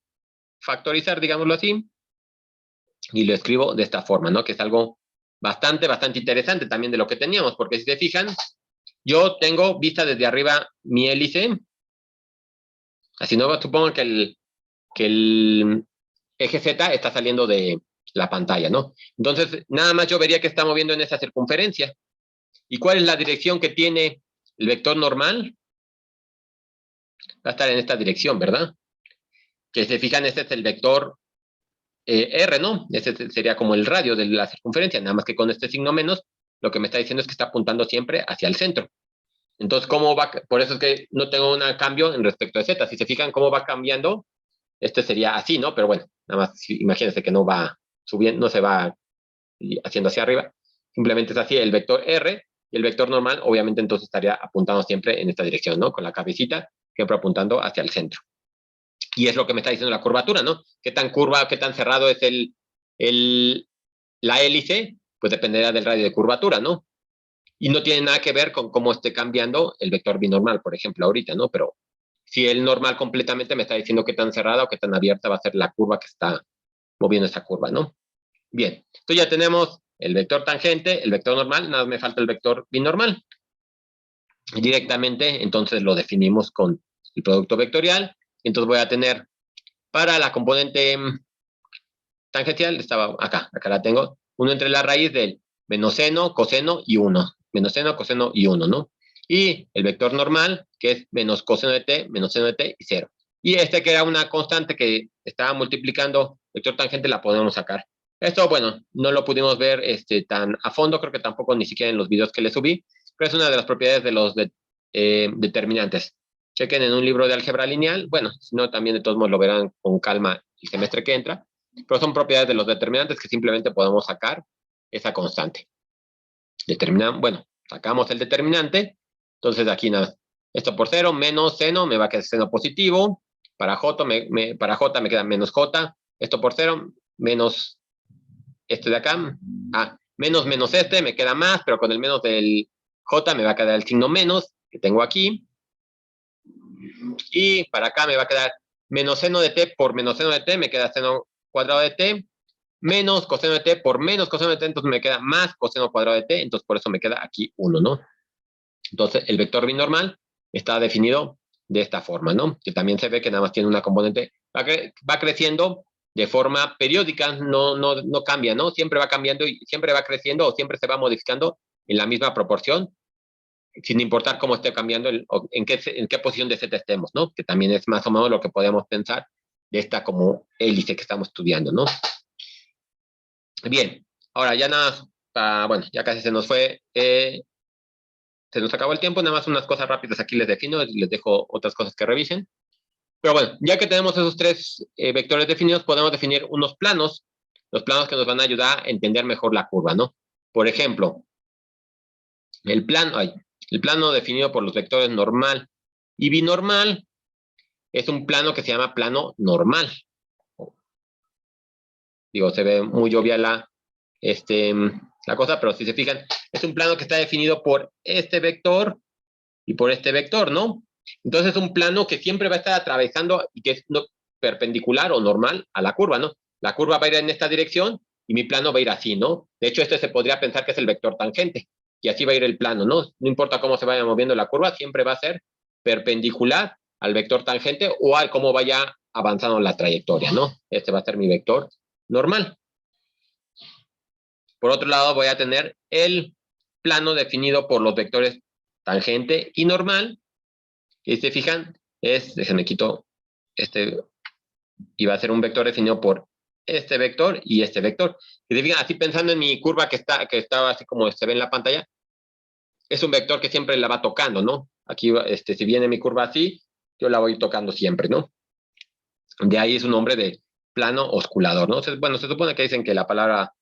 factorizar, digámoslo así, y lo escribo de esta forma, ¿no? Que es algo bastante interesante también de lo que teníamos, porque si se fijan, yo tengo vista desde arriba mi hélice, así no, supongo que el eje Z está saliendo de la pantalla, ¿no? Entonces, nada más yo vería que está moviendo en esa circunferencia. ¿Y cuál es la dirección que tiene el vector normal? Va a estar en esta dirección, ¿verdad? Que se fijan, este es el vector R, ¿no? Ese sería como el radio de la circunferencia, nada más que con este signo menos, lo que me está diciendo es que está apuntando siempre hacia el centro. Entonces, ¿cómo va? Por eso es que no tengo un cambio en respecto de Z. Si se fijan cómo va cambiando, este sería así, ¿no? Pero bueno, nada más imagínense que no va subiendo, no se va haciendo hacia arriba, simplemente es así el vector R, y el vector normal obviamente entonces estaría apuntando siempre en esta dirección, ¿no? Con la cabecita siempre apuntando hacia el centro. Y es lo que me está diciendo la curvatura, ¿no? ¿Qué tan curva, qué tan cerrado es la hélice? Pues dependerá del radio de curvatura, ¿no? Y no tiene nada que ver con cómo esté cambiando el vector binormal, por ejemplo, ahorita, ¿no? Pero si el normal completamente me está diciendo qué tan cerrada o qué tan abierta va a ser la curva que está moviendo esa curva, ¿no? Bien, entonces ya tenemos el vector tangente, el vector normal, nada más me falta el vector binormal. Directamente, entonces lo definimos con el producto vectorial. Entonces voy a tener para la componente tangencial, estaba acá la tengo, 1 entre la raíz del menos seno, coseno y 1. Menos seno, coseno y 1, ¿no? Y el vector normal, que es menos coseno de t, menos seno de t y 0. Y este que era una constante que estaba multiplicando vector tangente, la podemos sacar. Esto, bueno, no lo pudimos ver tan a fondo, creo que tampoco ni siquiera en los videos que le subí, pero es una de las propiedades de los determinantes. Chequen en un libro de álgebra lineal, bueno, si no, también de todos modos lo verán con calma el semestre que entra, pero son propiedades de los determinantes que simplemente podemos sacar esa constante. Bueno, sacamos el determinante, entonces aquí nada, esto por 0, menos seno, me va a quedar seno positivo, para J me queda menos J, esto por 0, menos este de acá, menos este, me queda más, pero con el menos del J me va a quedar el signo menos, que tengo aquí, y para acá me va a quedar menos seno de t por menos seno de t, me queda seno cuadrado de t, menos coseno de t por menos coseno de t, entonces me queda más coseno cuadrado de t, entonces por eso me queda aquí 1, ¿no? Entonces el vector binormal está definido de esta forma, ¿no? Que también se ve que nada más tiene una componente, va creciendo de forma periódica, no cambia, ¿no? Siempre va cambiando y siempre va creciendo o siempre se va modificando en la misma proporción, sin importar cómo esté cambiando, en qué posición de z estemos, ¿no? Que también es más o menos lo que podemos pensar de esta como hélice que estamos estudiando, ¿no? Bien, ahora ya nada, bueno, ya casi se nos fue, se nos acabó el tiempo, nada más unas cosas rápidas aquí les defino, les dejo otras cosas que revisen. Pero bueno, ya que tenemos esos tres vectores definidos, podemos definir unos planos, los planos que nos van a ayudar a entender mejor la curva, ¿no? Por ejemplo, el plano definido por los vectores normal y binormal es un plano que se llama plano normal. Digo, se ve muy obvia la cosa, pero si se fijan, es un plano que está definido por este vector y por este vector, ¿no? Entonces es un plano que siempre va a estar atravesando y que es perpendicular o normal a la curva, ¿no? La curva va a ir en esta dirección y mi plano va a ir así, ¿no? De hecho, se podría pensar que es el vector tangente y así va a ir el plano, ¿no? No importa cómo se vaya moviendo la curva, siempre va a ser perpendicular al vector tangente o al cómo vaya avanzando la trayectoria, ¿no? Este va a ser mi vector normal. Por otro lado, voy a tener el plano definido por los vectores tangente y normal. Y se fijan, déjenme quito y va a ser un vector definido por este vector y este vector. Y se fijan, así pensando en mi curva que estaba así como se ve en la pantalla, es un vector que siempre la va tocando, ¿no? Aquí, si viene mi curva así, yo la voy tocando siempre, ¿no? De ahí es un nombre de plano osculador, ¿no? Bueno, se supone que dicen que la palabra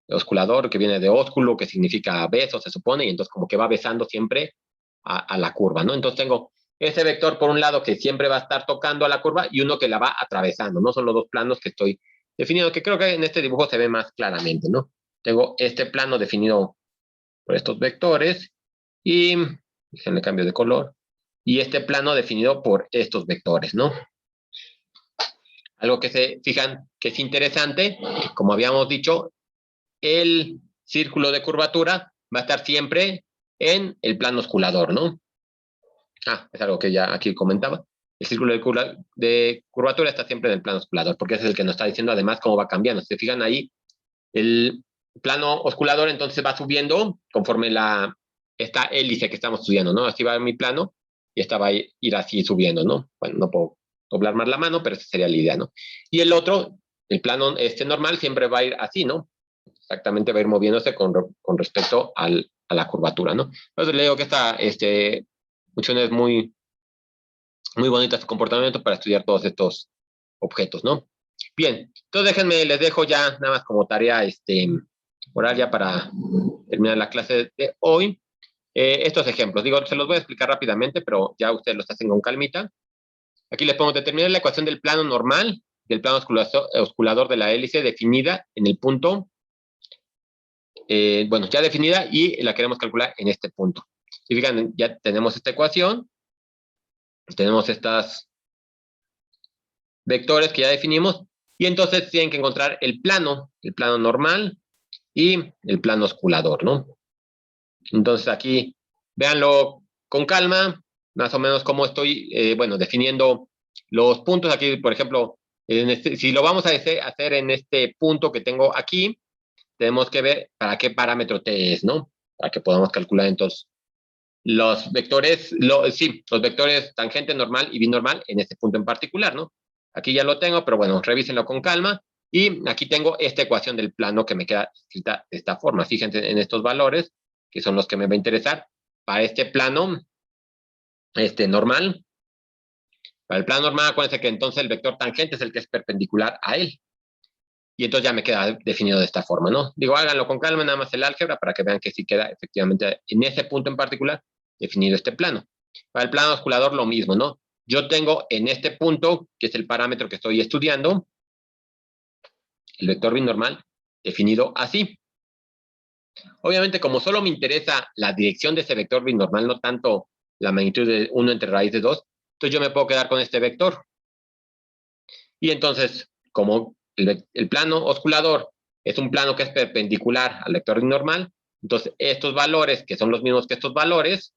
osculador, que viene de ósculo, que significa beso, se supone, y entonces como que va besando siempre a la curva, ¿no? Entonces tengo ese vector por un lado que siempre va a estar tocando a la curva y uno que la va atravesando, ¿no? Son los dos planos que estoy definiendo, que creo que en este dibujo se ve más claramente, ¿no? Tengo este plano definido por estos vectores y, déjenme cambio de color, y este plano definido por estos vectores, ¿no? Algo que se fijan que es interesante, como habíamos dicho, el círculo de curvatura va a estar siempre en el plano osculador, ¿no? Es algo que ya aquí comentaba. El círculo de curvatura está siempre en el plano osculador, porque ese es el que nos está diciendo además cómo va cambiando. Si se fijan ahí, el plano osculador entonces va subiendo conforme esta hélice que estamos estudiando, ¿no? Así va mi plano y esta va a ir así subiendo, ¿no? Bueno, no puedo doblar más la mano, pero esa sería la idea, ¿no? Y el otro, el plano normal, siempre va a ir así, ¿no? Exactamente va a ir moviéndose con respecto a la curvatura, ¿no? Entonces le digo que esta función es muy, muy bonita su comportamiento para estudiar todos estos objetos, ¿no? Bien, entonces déjenme, les dejo ya nada más como tarea oral ya para terminar la clase de hoy. Estos ejemplos, digo, se los voy a explicar rápidamente, pero ya ustedes los hacen con calmita. Aquí les pongo determinar la ecuación del plano normal, del plano osculador de la hélice definida en el punto, bueno, ya definida y la queremos calcular en este punto. Si fijan, ya tenemos esta ecuación, tenemos estas vectores que ya definimos, y entonces tienen que encontrar el plano normal y el plano osculador, ¿no? Entonces aquí, véanlo con calma, más o menos cómo estoy, bueno, definiendo los puntos. Aquí, por ejemplo, si lo vamos a hacer en este punto que tengo aquí, tenemos que ver para qué parámetro t es, ¿no? Para que podamos calcular entonces los vectores, sí, los vectores tangente normal y binormal en este punto en particular, ¿no? Aquí ya lo tengo, pero bueno, revísenlo con calma. Y aquí tengo esta ecuación del plano que me queda escrita de esta forma. Fíjense en estos valores, que son los que me va a interesar. Para este plano, normal, para el plano normal, acuérdense que entonces el vector tangente es el que es perpendicular a él. Y entonces ya me queda definido de esta forma, ¿no? Digo, háganlo con calma, nada más el álgebra, para que vean que sí queda efectivamente en ese punto en particular definido este plano. Para el plano osculador lo mismo, ¿no? Yo tengo en este punto, que es el parámetro que estoy estudiando, el vector binormal definido así. Obviamente, como solo me interesa la dirección de ese vector binormal, no tanto la magnitud de 1 entre raíz de 2, entonces yo me puedo quedar con este vector. Y entonces, como el plano osculador es un plano que es perpendicular al vector binormal, entonces estos valores, que son los mismos que estos valores,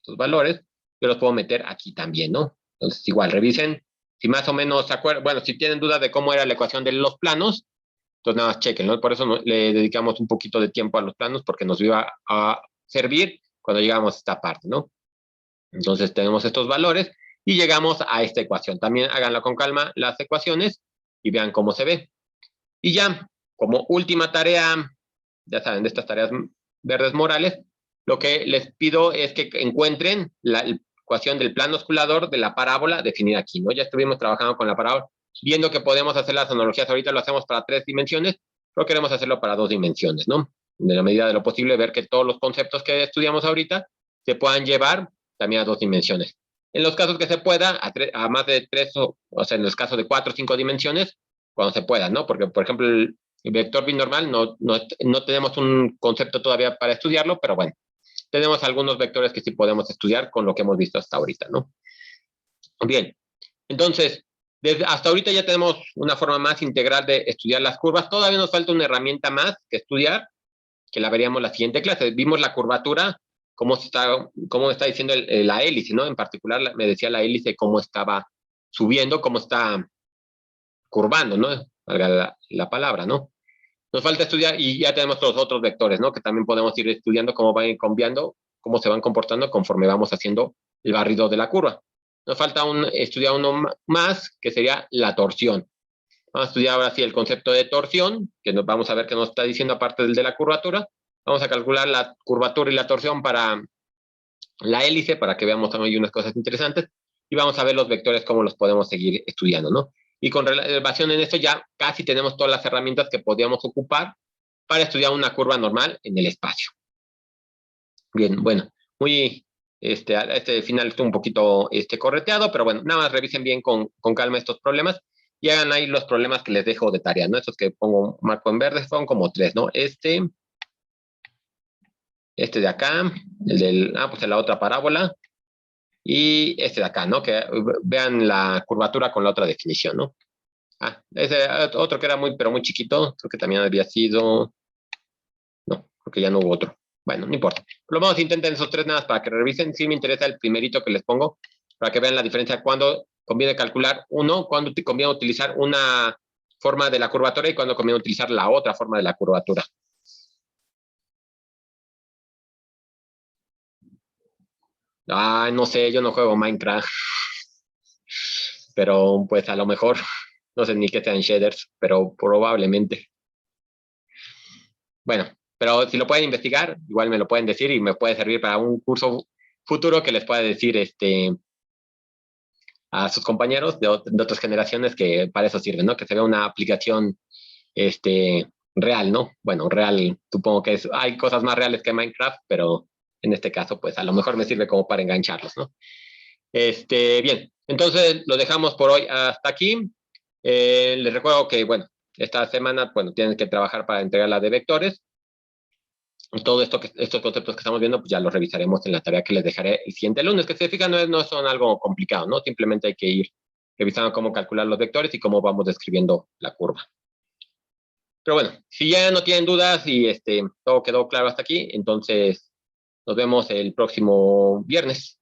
yo los puedo meter aquí también, ¿no? Entonces, igual, revisen si más o menos se acuerdan, bueno, si tienen dudas de cómo era la ecuación de los planos, entonces nada más chequen, ¿no? Por eso le dedicamos un poquito de tiempo a los planos, porque nos iba a servir cuando llegamos a esta parte, ¿no? Entonces tenemos estos valores y llegamos a esta ecuación. También háganlo con calma las ecuaciones y vean cómo se ve. Y ya, como última tarea, ya saben, de estas tareas verdes morales, lo que les pido es que encuentren la ecuación del plano osculador de la parábola definida aquí, ¿no? Ya estuvimos trabajando con la parábola, viendo que podemos hacer las analogías. Ahorita lo hacemos para 3 dimensiones, pero queremos hacerlo para 2 dimensiones, ¿no? En la medida de lo posible, ver que todos los conceptos que estudiamos ahorita se puedan llevar también a 2 dimensiones. En los casos que se pueda, a más de 3, o sea, en los casos de 4 o 5 dimensiones, cuando se pueda, ¿no? Porque, por ejemplo, el vector binormal no tenemos un concepto todavía para estudiarlo, pero bueno, tenemos algunos vectores que sí podemos estudiar con lo que hemos visto hasta ahorita, ¿no? Bien, entonces, hasta ahorita ya tenemos una forma más integral de estudiar las curvas. Todavía nos falta una herramienta más que estudiar, que la veríamos la siguiente clase. Vimos la curvatura, cómo está diciendo la hélice, ¿no? En particular, me decía la hélice cómo estaba subiendo, cómo está curvando, ¿no? Valga la palabra, ¿no? Nos falta estudiar y ya tenemos los otros vectores, ¿no? Que también podemos ir estudiando cómo van cambiando, cómo se van comportando conforme vamos haciendo el barrido de la curva. Nos falta estudiar uno más, que sería la torsión. Vamos a estudiar ahora sí el concepto de torsión, que vamos a ver qué nos está diciendo aparte del de la curvatura. Vamos a calcular la curvatura y la torsión para la hélice, para que veamos también unas cosas interesantes. Y vamos a ver los vectores, cómo los podemos seguir estudiando, ¿no? Y con relación en esto ya casi tenemos todas las herramientas que podríamos ocupar para estudiar una curva normal en el espacio. Bien, bueno, muy, este final estuvo un poquito correteado, pero bueno, nada más revisen bien con calma estos problemas y hagan ahí los problemas que les dejo de tarea, ¿no? Estos que pongo marco en verde son como 3, ¿no? Este de acá, pues en la otra parábola, y este de acá, ¿no? Que vean la curvatura con la otra definición, ¿no? Ese otro que era pero muy chiquito, creo que también había sido, no, creo que ya no hubo otro. Bueno, no importa. Lo vamos a intentar en esos 3 nada más para que revisen. Sí me interesa el primerito que les pongo, para que vean la diferencia cuando conviene calcular cuando te conviene utilizar una forma de la curvatura y cuando conviene utilizar la otra forma de la curvatura. No sé, yo no juego Minecraft, pero pues a lo mejor, no sé ni qué sean shaders, pero probablemente. Bueno, pero si lo pueden investigar, igual me lo pueden decir y me puede servir para un curso futuro que les pueda decir a sus compañeros de otras generaciones que para eso sirven, ¿no? Que se vea una aplicación real, ¿no? Bueno, real, supongo que hay cosas más reales que Minecraft, pero en este caso, pues a lo mejor me sirve como para engancharlos, ¿no? Bien, entonces lo dejamos por hoy hasta aquí. Les recuerdo que, bueno, esta semana, bueno, tienen que trabajar para entregar la de vectores. Todo esto estos conceptos que estamos viendo, pues ya los revisaremos en la tarea que les dejaré el siguiente lunes, que se fijan no son algo complicado, ¿no? Simplemente hay que ir revisando cómo calcular los vectores y cómo vamos describiendo la curva. Pero bueno, si ya no tienen dudas y todo quedó claro hasta aquí, entonces nos vemos el próximo viernes.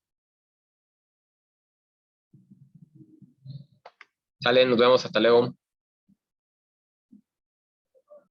Sale, nos vemos, hasta luego.